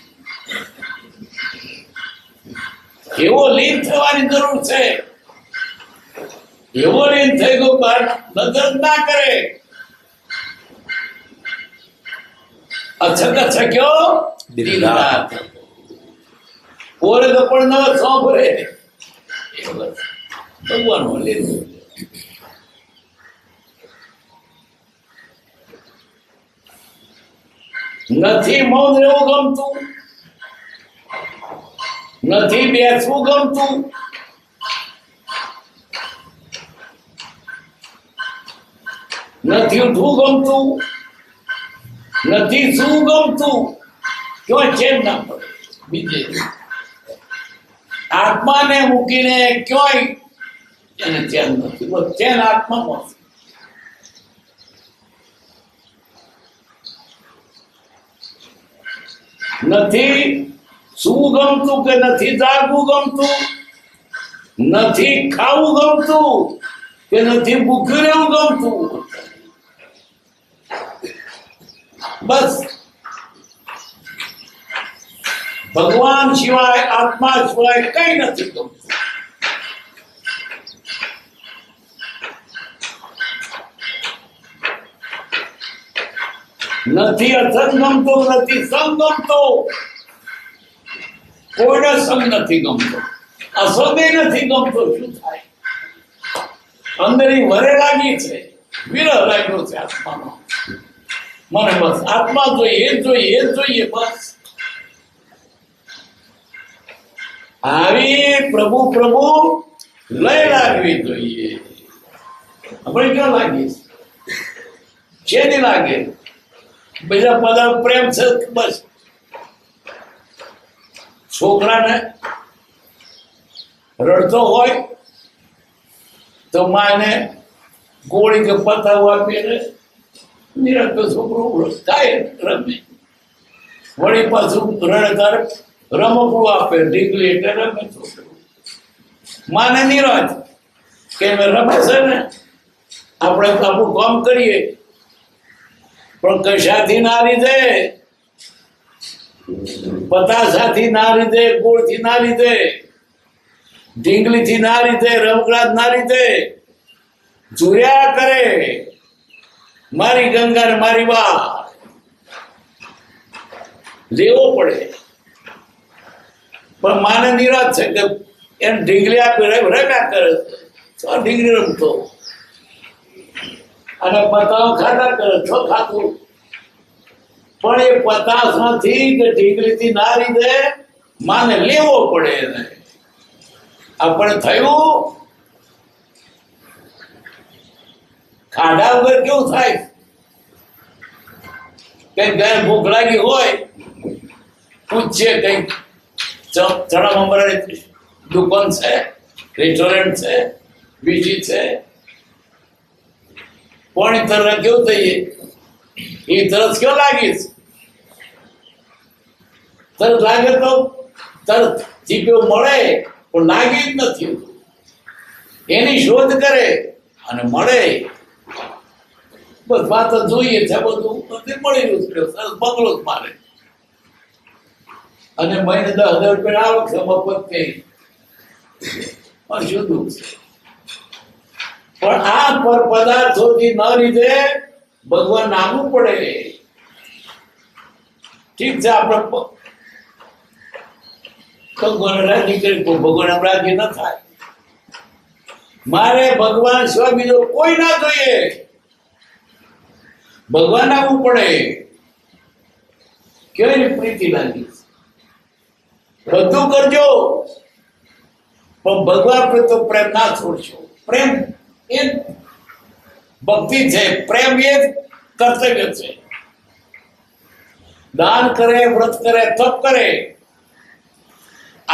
એવો લીન થવાની જરૂર છે. એવો લીન થઈ ગયો બહાર નજર ના કરે. અછક અછક્યો દિલરાત. ઓરે તો પણ ન સાંભળે. ભગવાન લીન નથી મૌન રહેવું ગમતું, નથી બેસવું ગમતું, નથી ઉઠવું ગમતું, નથી શું ગમતું. ક્યાં ચેન ના પડે. બીજે આત્માને મૂકીને ક્યાંય એને ચેન નથી. બસ ચેન આત્મામાં. નથી શું ગમતું કે નથી જાગવું ગમતું, નથી ખાવું ગમતું કે નથી ભૂખ્યું રહેવું ગમતું. બસ ભગવાન સિવાય, આત્મા સિવાય કઈ નથી ગમતું. નથી અસંગ ગમતો, નથી સંગ ગમતો. કોઈને સંગ નથી ગમતો, અસંગે નથી ગમતો. શું થાય? અંદર વરે લાગી છે, વિરહ લાગ્યો છે આત્માનો. મને બસ આત્મા જોઈએ, જોઈએ, જોઈએ. બસ આવી પ્રભુ પ્રભુ લય લાગવી જોઈએ. આપણે ક્યાં લાગી છે? નહીં લાગે. બીજા બધા પ્રેમ છે. બસ છોકરાને રડતો હોય તો માને ગોળી કે પતાવ આપીને નિરંતર છોકરું થાય, રમે. વળી પાછું રડે તારે રમકડું આપે, ઢીકલી એટલે રમે છોકરું. માને નિરાશ કે રમે છે ને, આપણે આપણું કામ કરીએ. પણ કશાથી ના લીધે, પતાસાથી ના લીધે, ગોળથી ના લીધે, ઢીંગલીથી ના લીધે, રમકડા ના લીધે ઝૂર્યા કરે. મારી ગંગા ને મારી બા લેવો પડે. પણ માને નિરાશ છે કે એને ઢીંગલી આપી રમ્યા કરે. તો ઢીંગલી રમતો અને પતાવ ખાતા કરે. છો ખાતું. પણ એ પતાસ માંથી કે ઢીંગલીથી ના લીધે માને લેવો પડે. એને આપણે થયું ખાધા વગર કેવું થાય? કઈ ઘરે ભૂખ લાગી હોય, પૂછશે કઈ ચણા મમરાની દુકાન છે, રેસ્ટોરન્ટ છે, બીજી છે. પાણી તરત કેવું થઈએ? એ તરસ ક્યાં લાગીશ? તરત લાગે તો તરત જીભે મળે, પણ લાગી જ નથી. એની શોધ કરે અને મળે. બસ વાત જોઈએ છે, બધું મળી રહ્યું છે. સરસ બંગલો જ મારે અને મહિને 10,000 રૂપિયા આવક છે મફત કઈ. પણ શું દુઃખ છે? પણ આ પર પદાર્થોથી ન લીધે ભગવાન નામવું પડે. ઠીક છે, આપણે ભગવાન રાજી કરી, ભગવાન રાજી ન થાય. મારે ભગવાન સિવાય બીજો કોઈ ના જોઈએ. ભગવાન આવવું પડે. કેવી પ્રીતિ લાગી? બધું કરજો પણ ભગવાન પ્રત્યે પ્રેમ ના છોડશો. પ્રેમ એ ભક્તિ છે, પ્રેમ એ કર્તવ્ય છે. દાન કરે, વ્રત કરે, તપ કરે,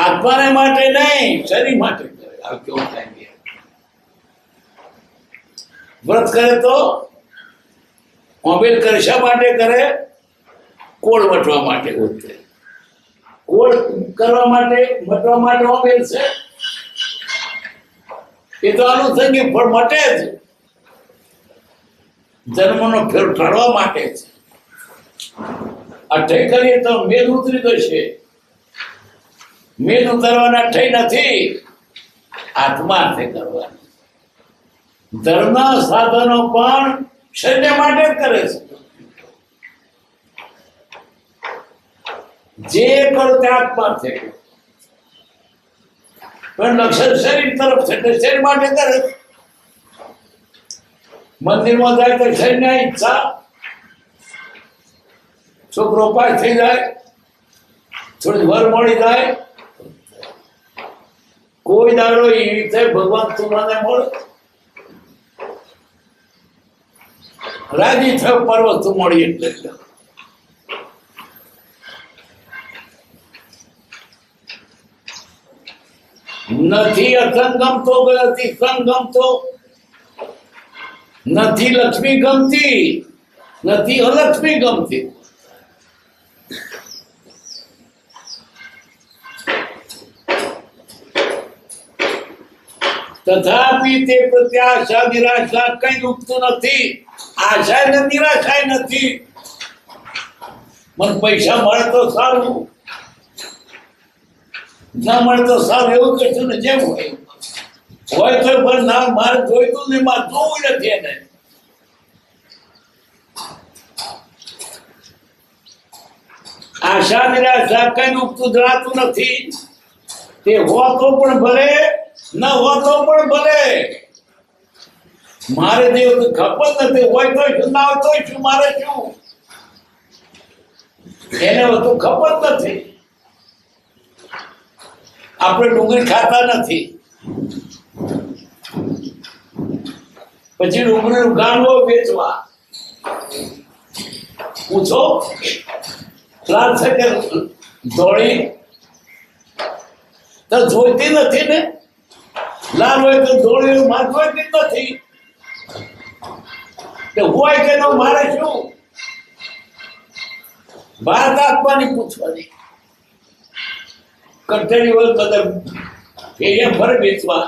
આત્માને માટે નહીં, શરીર માટે કરે. આ કેવું થાય છે? વ્રત કરે તો મોબેલ કરે, શા માટે કરે? કોળ વટવા માટે. કોળ કરવા માટે, વટવા માટે મોબેલ છે. એ તો આનુષંગિક ફળ મટે જ, જન્મનો ફેર ટાળવા માટે છે. અઠઈ કરીએ તો મેદ ઉતરી જશે. મેદ ઉતરવાના અઠઈ નથી, આત્મા અઠઈ કરવાની. ધર્મના સાધનો પણ શરીર માટે જ કરે છે. જે કરો તે આત્મા છે, પણ લક્ષણ શરીર તરફ છે, એટલે શરીર માટે કરે. મંદિરમાં જાય તો શરીરની ઈચ્છા, છોકરો પાસ થઈ જાય, થોડી વર મળી જાય, કોઈ દાડો એ રીતે ભગવાન તું મને મળે, રાજી થયો પર્વત તું મળી એટલે. નથી અસંગ ગમતો, નથી સંગ ગમતો, નથી લક્ષ્મી ગમતી, નથી અલક્ષ્મી ગમતી. તથાપિ તે પ્રત્યે આશા નિરાશા કઈ ઉગતું નથી. આશા ને નિરાશા નથી. મને પૈસા મળે તો સારું, ના મળે તો સારું, એવું કશું ને. જેમ હોય તો પણ ના, મારે જોઈતું નહીં, મારે જોવું નથી એને. આશા નિરાશા કઈ ઉગતું જણાતું નથી. તે હોતો પણ ભલે, ન હોતો પણ ભલે. મારે દેવ ખપત નથી. હોય તો શું, ના હોય તો શું, મારે શું? એને વધુ ખપત નથી. આપણે ડુંગળી ખાતા નથી, પછી ડુંગળીનું ગાંડવો વેચવા પૂછો, લાલ છે કે ધોળી? તો જોઈતી નથી ને. લાલ હોય તો ધોળી મારે જોઈતી નથી. હોય કે ન, મારે શું? વાત આત્માની પૂછવાની. કઠેરી હોય કદર ફેરિયા ફરે વેચવા,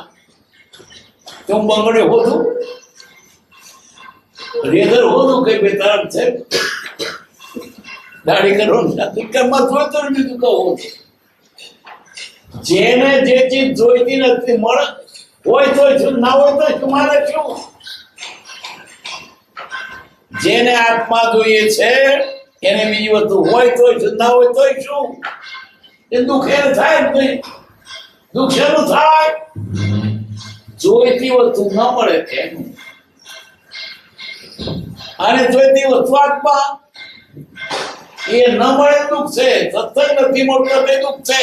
તો હું બંગડે હોતું, રેધર હોતું, કઈ બેતાર છે, દાઢી કરવાનું કેમાં જોઈતો બીજું કહું. જેને જે ચીજ જોઈતી નથી, મળે હોય તો શું, ના હોય તો શું, મારે શું? જેને આત્મા જોઈએ છે એને બીજી વસ્તુ હોય તો શું, ના હોય તો શું? એ દુઃખ એ થાય જ નહીં. દુઃખ શેનું થાય? જોઈતી વસ્તુ ન મળે એનું. અને જોઈતી વસ્તુ આત્મા, એ ન મળે દુઃખ છે. સત્સંગ નથી મળતો તે દુઃખ છે.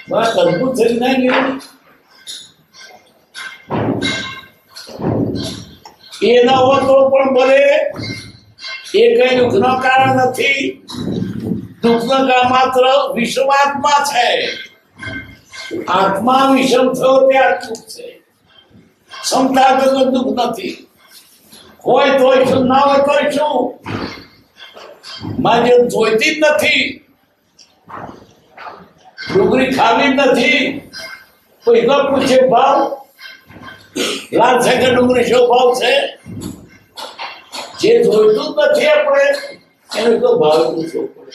બસ અદભુત થઈ ના. એ ન હોતો પણ ભલે, એ કઈ દુઃખ નું કારણ નથી. દુઃખ માત્ર વિષમાત્મા છે. આત્મા વિષમ થયો ત્યાં દુઃખ છે. ક્ષમતા તો દુઃખ નથી. હોય તો શું, ના હોય તો શું? મારે જોઈતી જ નથી. ડુંગળી ખાવી નથી. કોઈ ન પૂછે ભાવ, લાલ છે કે ડુંગળી શું ભાવ છે? જે જોઈતું જ નથી આપણે એને તો ભાવ પૂછવો પડે.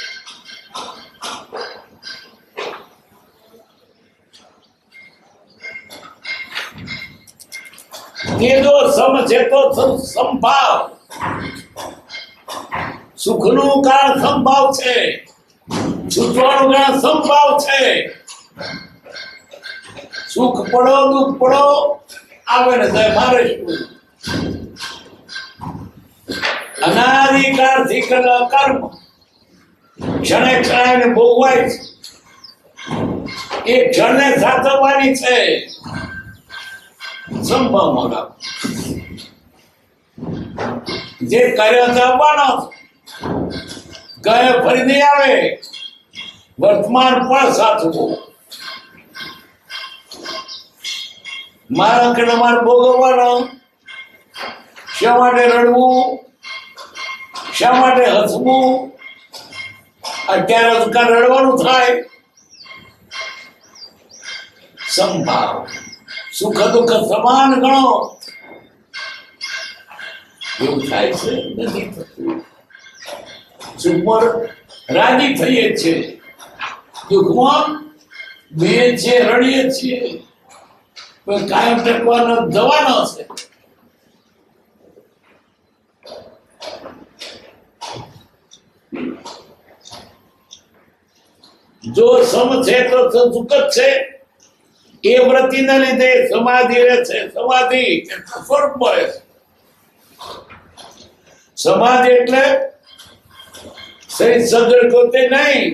તેનો સમ છે તો સંભાવ. સુખનું કારણ સંભાવ છે, છૂટવાનું કારણ સંભાવ છે. સુખ પડો, દુઃખ પડો, આવે ને સાહેબ મારે શું? અનાદિકાળથી કરેલા કર્મ ક્ષણે ક્ષણે ભોગવાય છે. એ ક્ષણને સાચવવાની છે. સંભાવ મગાવ જે કર્યો તો આવવાનો, ગયા ફરી નહીં આવે. વર્તમાન પણ સાચવું. મારા કે તમારે ભોગવવાનો. શા માટે રડવું, શા માટે હસવું? અત્યારે રડવાનું થાય. સંભાવ સુખ દુઃખ સમાન ગણો. એવું થાય છે? નથી થતું. સુખમાં રાજી થઈએ છે, દુઃખમાં બે છે, રડીએ છીએ. પણ કાયમ ટકવાનો દવાનો છે. જો સમ છે તો સુખ જ છે. એ વૃત્તિના લીધે સમાધિ રહે છે. સમાધિ સ્વરૂપ મળે છે. સમાધિ એટલે શરીર સજ્જડ પોતે નહીં,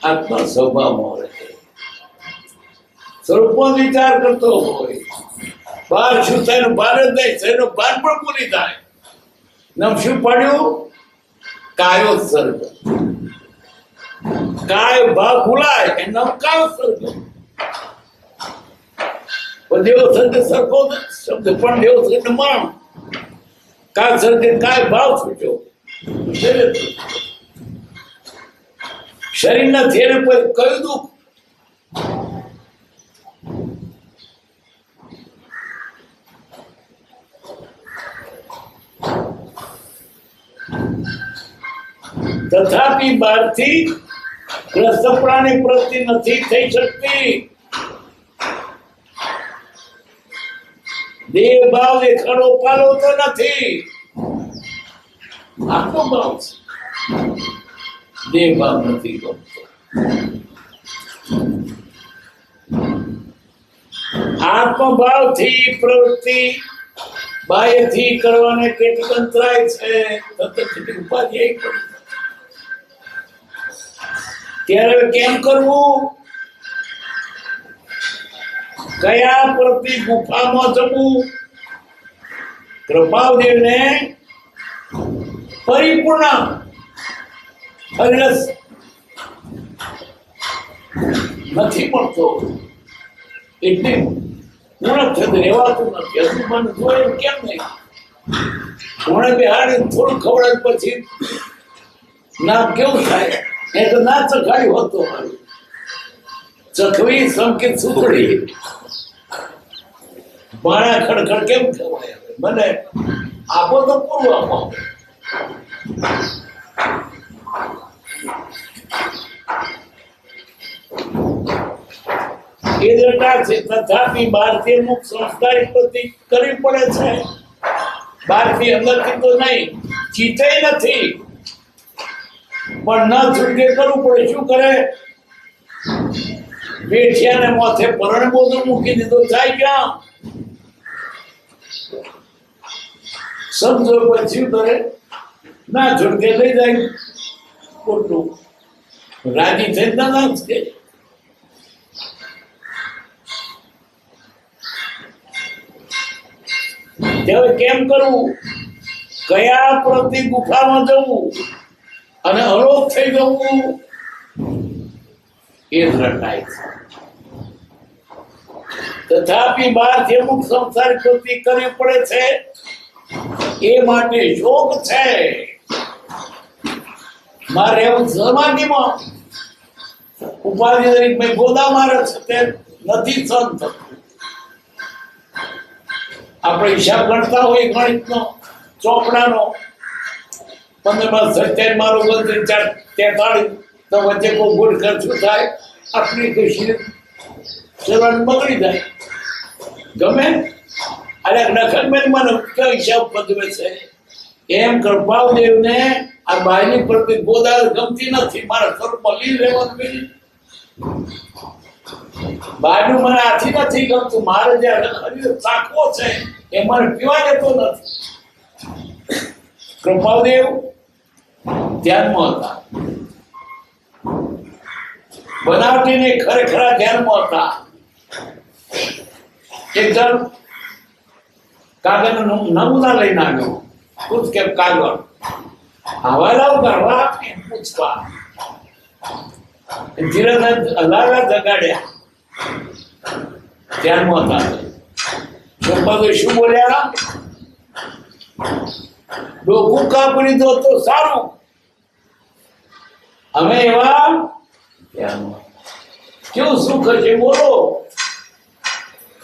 આત્મા સ્વભાવમાં રહે. સ્વરૂપમાં વિચાર કરતો હોય. બહાર શું થાય ભાન જ નહીં. શરીરનું ભાન પણ પૂરી થાય. નમ શું પડ્યું? કાયો સર્ગ. કાય ભાવ ભૂલાય એ નમ કાયો સર્ગ. દેવો સર્ગ સરખો શબ્દ પણ દેવો સર્ગ માણ. કા સર્ગ કાય ભાવ છૂટ્યો. શરીરના ધ્યેય પર કયું દુઃખ? તથાપી બહારથી રસપ્રાણી પ્રતિ નથી થઈ શકતી. દેહ ભાવ દેખાડો પાલો તો નથી. આત્મભાવ છે. દેહ ભાવ નથી ગમતો. આત્મભાવથી પ્રવૃત્તિ બાહ્યથી કરવાને કેટલી અંતરાય છે. તત્વ ઉપાધિ આવી પડી. ત્યારે કેમ કરવું? કયા પ્રતિ ગુફામાં જવું? કૃપાદેવને પરિપૂર્ણ હરિરસ નથી મળતો. એટલે પૂર્ણ થતું રહેવાતું નથી. હજુ મને જોઈએ કેમ નહીં? પૂર્ણ બિહારી થોડું ખવડાવ પછી ના કેવું થાય? એ તો ના ચખાડ્યું હોત તો મારું. ચખવી સંકેત સુતળી બાણા ખડખડ કેમ ખવાય? મને આપો તો પૂરું આપો. એ દરકાર છે. તથાપી બહારથી મુખ સંસ્કારી પ્રતિ કરવી પડે છે. બહારથી અંદરથી તો નહીં. ચીતે નથી પણ ન છૂટકે કરવું પડે. શું કરે? બેઠિયાને માથે પરણ બોધો મૂકી દીધો. થાય ક્યાં? સમજો પછી કરે ના છૂટકે લઈ જાય. ખોટું રાજી થઈ ના કે હવે કેમ કરવું? કયા પ્રતિ ગુફામાં જવું અને અલોપ થઈ જવું? એ રટાય છે. તથાપી બહારથી અમુક સંસાર પ્રતિ કરવી પડે છે. એ માટે શોક છે. મારે એવું સમાધિમાં ઉપાધિ તરીકે ભાઈ ગોદા મારે છે તે નથી સહન થતું. આપણે હિસાબ ગણતા હોય ગણિતનો ચોપડાનો 15 મારું ગણતરી 43 તો વચ્ચે કોઈ ગુડ ખર્ચું થાય. આપણી ખુશી ચલણ બગડી જાય. ગમે અરે નખનબેન મને કયો હિસાબ બધવે છે? એમ કૃપાદેવને આ બાયની પ્રતિ ગોદાર ગમતી નથી. મારા સ્વરૂપમાં લીન રહેવાનું બીજું બાયનું મને આથી નથી ગમતું. મારે જે હરિયો ચાખવો છે એ મને પીવા દેતો નથી. કૃપાદેવ ધ્યાનમાં હતા. બનાવટીને ખરેખર ધ્યાનમાં હતા. એક જણ કાગળનો નમૂના લઈને આવ્યો. ખુદ કે કાગળ હવાલાઓ કરવા એમ પૂછવા ધીરજ હલાવ્યા જગાડ્યા ધ્યાનમાં હતા પપ્પા શું બોલ્યા ડોકું કાપી દો તો સારું અમે એવા કેવું સુખ છે બોલો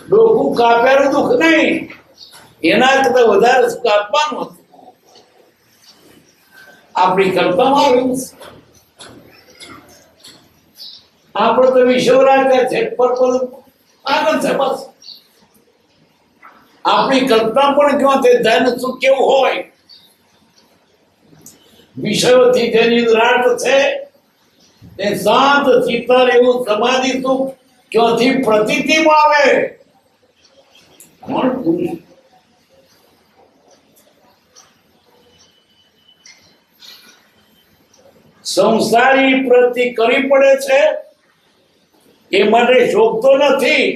ડોકું કાપ્યાનું દુઃખ નહીં એના કરતા વધારે સુખ આપવાનું હતું આપણી કલ્પનામાં આવ્યું આપણે તો વિશ્વરાજ છે પર આનંદ છે બસ આપણી કલ્પના પણ ક્યાં છે ધન સુખ કેવું હોય વિષયોથી જેની રાત છે એ શાંત શીતળ એવું સમાધિ સુખ ક્યાંથી પ્રતીતિમાં આવે કોણ પૂછે સંસારી પ્રતિ કરી પડે છે એ માટે શોભતો નથી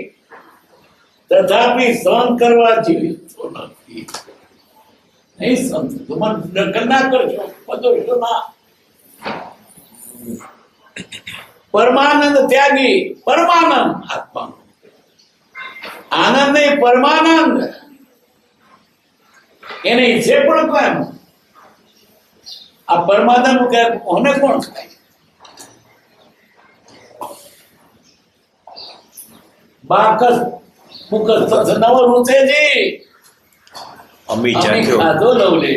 તથાપિ સહન કરવા જીવતો નથી નહીં સહન તમે ના કરશો બધો ના પરમાનંદ ત્યાગી પરમાનંદ આત્મા આનંદ નહીં પરમાનંદ એને ઈચ્છે પણ કેમ આ પરમાનંદ કે કોને કોણ ખાય બાકસ મુકસ નવો રૂચેજી અમી અમે ચાખ્યો ખાધો લવલે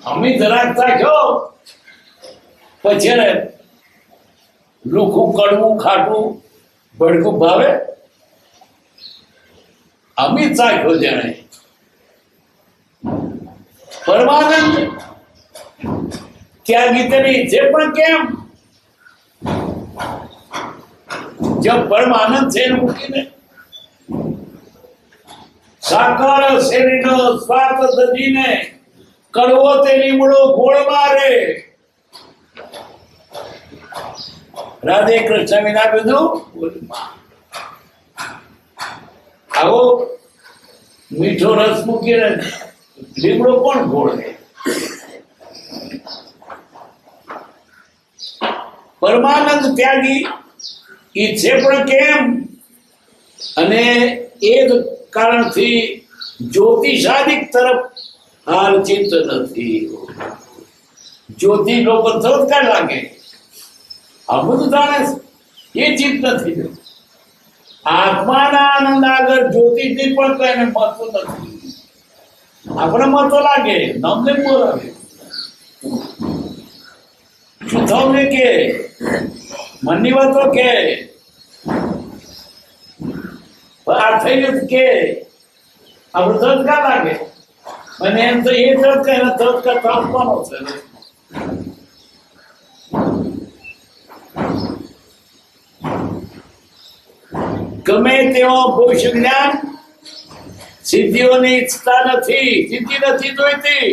અમે જરાક ચાખ્યો પછી ને લુખું કડવું ખાટું ભડકું ભાવે અમે ચાખ્યો જેને પરમાનંદ ત્યાગી તેની જે પણ કેમ જब પરમ આનંદ છે એને મૂકીને સાકાર શેરીનો સ્વાદ સજીને કડવો તે લીમડો ગોળ મારે રાધે કૃષ્ણ વિના બધું આવો મીઠો રસ મૂકીને લીમડો કોણ ગોળે પરમાનંદ ત્યાગી ઈચ્છે પણ કેમ અને એ જ કારણથી જ્યોતિષાદિક તરફ હાલ ચિત્ત નથી જ્યોતિષ લોકો ચમત્કાર લાગે આ બધું જાણે એ ચિત્ત નથી આત્માના આનંદ આગળ જ્યોતિષની પણ કઈને મહત્વ નથી આપણે મહત્વ લાગે નમને બોલાવે શું થવું કે મનની વાતો કે આ થઈ ગયું કે આપણું ધડકા લાગે અને એમ તો એ ધડકા એના ધડકા તાપવાનો છે ગમે તેવો ભવિષ્ય જ્ઞાન સિદ્ધિઓની ઈચ્છતા નથી સિદ્ધિ નથી જોઈતી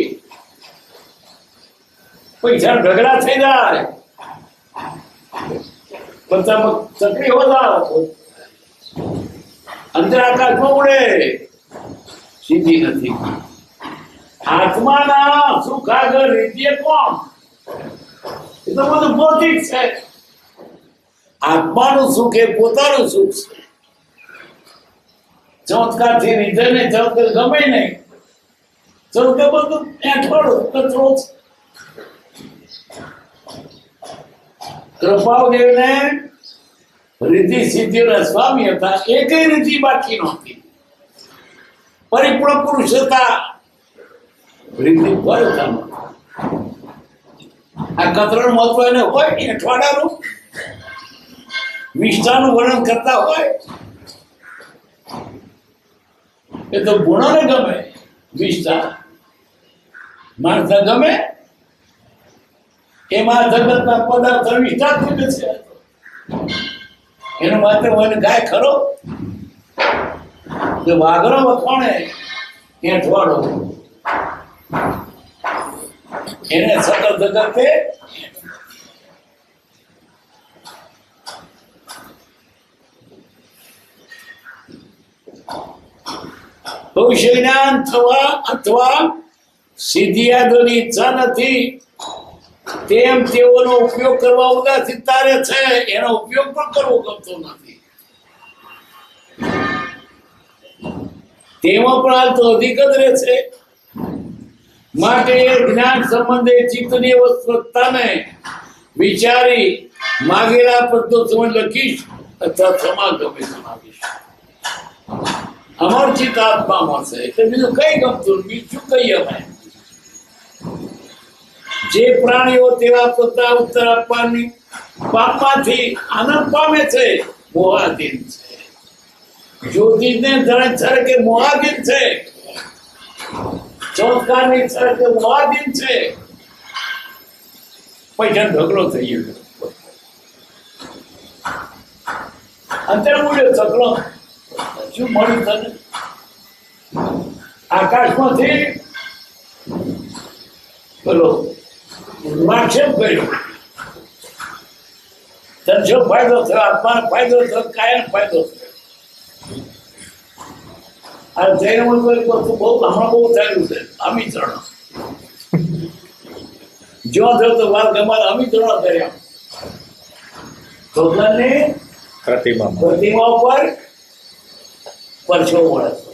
પૈસા ઢગલા થઈ જાય બધા ચકરી હો જાઓ અંતર આકાશમાં ઉડે સિદ્ધિ નથી આત્માના સુખ આગળ રીતિએ કોણ એ તો બધું ભૌતિક છે આત્માનું સુખ એ પોતાનું સુખ છે ચમત્કારથી રીધે નહીં ચમત્કાર ગમે નહીં ચમત્કાર બધું એઠવાડું કચરો છે કૃપાદેવને રીતિ સિદ્ધિઓના સ્વામી હતા એકેય રીતિ બાકી નહોતી પરિપૂર્ણ પુરુષ હતા રીતિ ભર હતા આ કતરણ મહત્વ એને હોય અઠવાડિયાનું નિષ્ઠાનું વર્ણન કરતા હોય એ તો ગુણોને ગમે નિષ્ઠા માણસ ગમે એમાં જગતના પદાર્થ નિષ્ઠા થઈને છે એનું માત્ર મને ગાય ખરો કે વાઘરો વખાણે એઠવાડો એને સકલ જગતે ભવિષ્ય જ્ઞાન થવા અથવા સિદ્ધિયાદોની ઈચ્છા નથી તેમ તેઓનો ઉપયોગ કરવા ઉદાસીન તારે છે, એનો ઉપયોગ પણ કરવો ગમતો નથી. તેમાં પણ હાલ તો અધિક જ રહે છે. માટે જ્ઞાન સંબંધે ચિત્તની અવસ્થાને વિચારી માગેલા પદો સમજ લખીશ અથવા સમાગમે જણાવીશ. અમર ચિત્ત આત્મામાં છે એટલે બીજું કઈ ગમતું બીજું કઈ અમે જે પ્રાણીઓ તેવા પોતા ઉત્તર આપવાની પાપમાંથી આનંદ પામે છે મોહાધીન છે. જ્યોતિષને ધરણ છે કે મોહાધીન છે, ચમત્કારની છે કે મોહાધીન છે. પૈસા ઢગલો થઈ ગયો, અંતર મૂલ્યો ચકલો શું મળ્યું તને? આકાશમાંથી પેલો માક્ષેપ કર્યો, તને શું ફાયદો થયો? આત્માનો ફાયદો થયો, કાયમ ફાયદો થયો. આ જૈનમાં તો એક વસ્તુ બહુ હમણાં બહુ થયેલું છે, અમીચરણ. જો થયો તો વાત ગમાર અમીચરણ કર્યા ભગવાનની પ્રતિમા ઉપર પરછો મળે છે.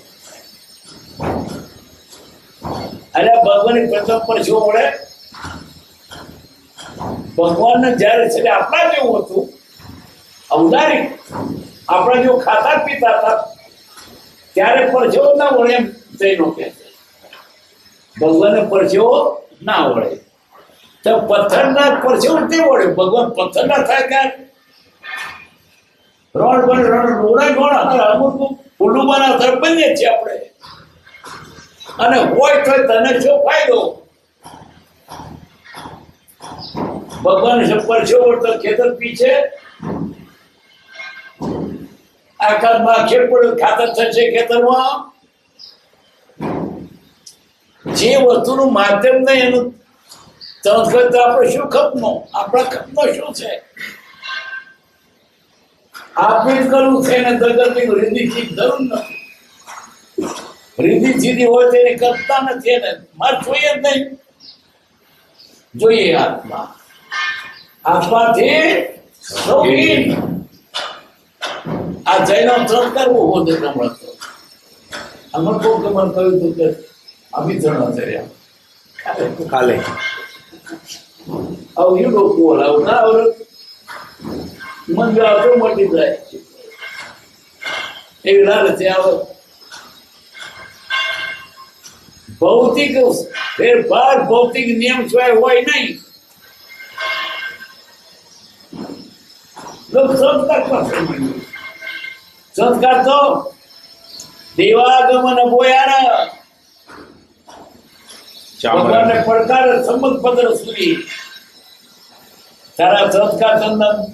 અરે ભગવાનની પ્રથમ પરછો મળે. ભગવાનને જયારે છે આપણા જેવું હતું ઔદારિક, આપણા જેવું ખાતા પીતા હતા ત્યારે પરછેવો ના વળે એમ જૈનો કહે છે. ભગવાનને પરછેવો ના વળે તો પથ્થરના પરછેવો તે વળે. ભગવાન પથ્થરના થાય ક્યારે? રોડ બને રોડ અમુક ફૂલું બના થર બનીએ છીએ આપણે. અને હોય તો તને શું ફાયદો? ભગવાન પરછેવો તો ખેતર પીછે આકાશમાં આક્ષેપ પડ્યો ખાતર થશે ખેતરમાં. જે વસ્તુનું માધ્યમ નહીં એનું સંસ્કૃત તો આપણે શું ખપનો? આપણા ખપનો શું છે? આપણે જ કરવું છે ને જગતની રીતિ ચીજ જરૂર નથી. રીતિ સીધી હોય તેની કરતા નથી એને મારે જોઈએ જ નહીં. જોઈએ આત્મા, આત્માથી શોખીન. આ જૈનો સંસ્કાર બહુ હોતો હમણાં તો અમર કોક મને કહ્યું હતું કે અમીચરણ કર્યા કાલે આવું એવું લોકો આવું ના આવડે મન આવતો મટી જાય એવી લાગે છે. ભૌતિક ફેરફાર ભૌતિક નિયમ સિવાય હોય નહીં. સંસ્કાર પાસે સંસ્કાર તો દેવાગમન બોયાર ભગવાનને પડકાર સંબંધ પત્ર સુધી તારા સંસ્કાર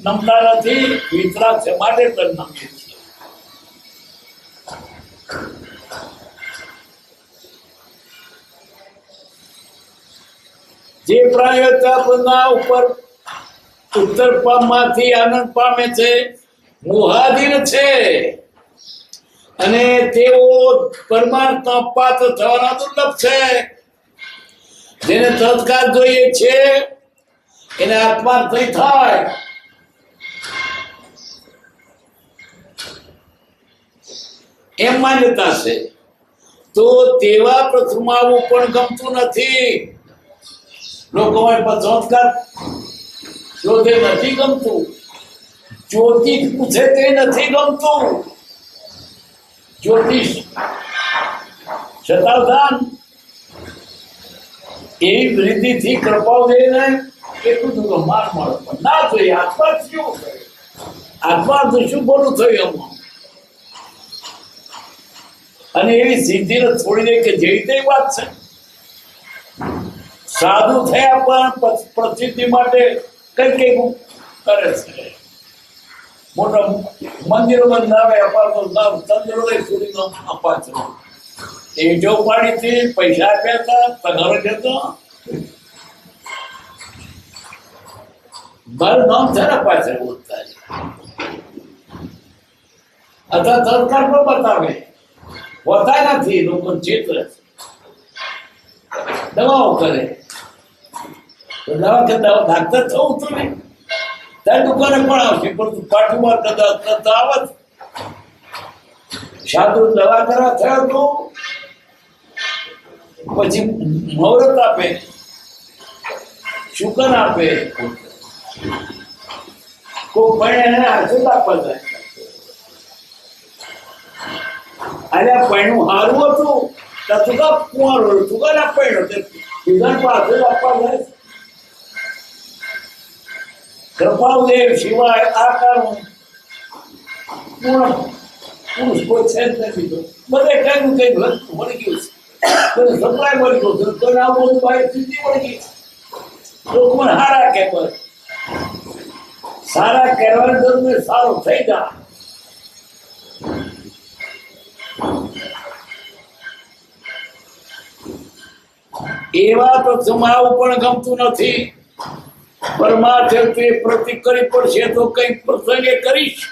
નમતા નથી, વિતરાગ છે માટે તને નમીએ છીએ. જે પ્રાણીઓ તપના ઉપર ઉત્તર માંથી આનંદ પામે છે મોહાધીન છે અને તેઓ પરમાર્થના પાત્ર થવાના દુર્લભ છે. જેને સંસ્કાર જોઈએ છે એને આત્મા થઈ થાય. એમ માન્યતા છે તો તેવા પ્રથમાવું પણ ગમતું નથી. લોકો સંસ્કાર શોધે નથી ગમતું, જ્યોતિષ પૂછે તે નથી ગમતું. જ્યોતિષ શતાવધાન એવી વૃદ્ધિથી કૃપાઓ દઈને એટલું તો માર મળે પણ ના જોઈએ. આત્મા શું આત્મા તો શું બોલું થયું એમાં? અને એવી સિદ્ધિને છોડી દે કે જેવી તે વાત છે. સાધુ થયા પણ પ્રસિદ્ધિ માટે કઈ કઈ કરે છે. મોટા મંદિરો બનાવે, અપાતો ચંદ્રોદય સુધી અપાચો એ જો પાડીથી પૈસા આપ્યા હતા તગારો જતો મારું નામ છે ને પાછળ બોલતા અથવા સરકાર પણ બતાવે હોતા નથી. લોકો ચેત રહે દવાઓ કરે. તો દવા કે ડાક્ટર થવું તું ને તારી દુકાને પણ આવશે, પણ તું પાઠું કરતા આવત. સાધુ દવા કરવા થયો તો પછી મુહૂર્ત આપે, શુકન આપે, કોઈ પણ એને હાથે આપવા જાય. અરે પૈણું હારું હતું તો તું કા કુંવારું તું કા ના પૈણો બીજા પાસે આપવા જાય. કૃપાદેવ સિવાય આ કામ પૂર્ણ પુરુષ કોઈ છે જ નથી. તો બધે કઈ નું કઈ મળી ગયું છે, સપ્લાય મળી ગયું છે, તો આવું બધું બહાર સ્થિતિ મળી ગઈ. લોકો મને સારા કે બસ સારા કહેવાની જરૂર નહીં, સારું થઈ જા. એવા તો જમાવું પણ ગમતું નથી. પરમાર્થે તે પ્રતિક કરી પડશે તો કઈ પ્રસંગે કરીશ,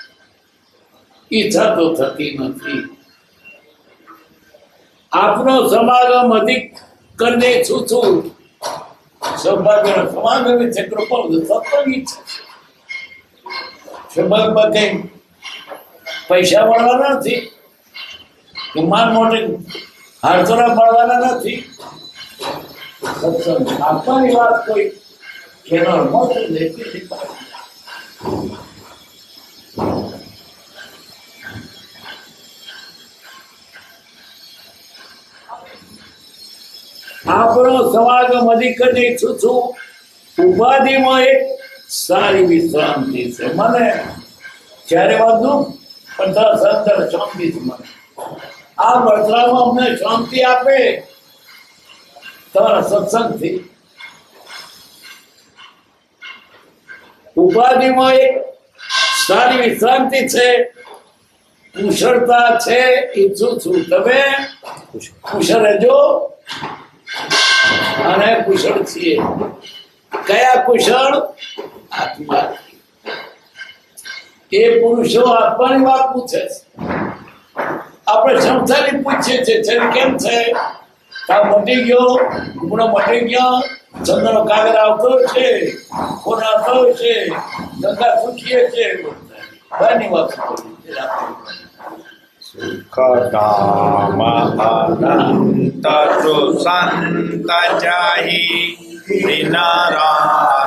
ઈચ્છા તો થતી નથી. આપનો સમાગમ અધિક કરીને છું સૌભાગ્ય સમાગમ છે, કૃપા સત્સંગી છે. સૌભાગ્યમાં કઈ પૈસા મળવાના નથી કે માન મોટી હારતોરા મળવાના નથી. સત્સંગ આપવાની વાત કોઈ કેનાર મત લેતી. આપણો સમાગમ અધિકને ઈચ્છું છું. ઉપાધિમાં એક સારી વિશ્રાંતિ છે. મને જ્યારે વાંધું પણ અંદર શાંતિ છે. મને આ વર્તનમાં અમને શાંતિ આપે તમારા સત્સંગથી. ઉપાધિમાં એક સારી વિશ્રાંતિ છે, કુશળતા છે. ઈચ્છું છું તમે કુશળ રહેજો અને કુશળ છીએ. કયા કુશળ? આત્મા. એ પુરુષો આત્માની વાત પૂછે છે. આપણે સંસારની પૂછીએ છીએ છે કેમ છે, તા મટી ગયો, ગુણો મટી ગયો, ચંદ્રનો કાગર આવતો છે, કોણ આવતો છે, ગંગા સુખીએ છે, બધાની વાત સુખદામહનંત તો સંત જાહી વિનારા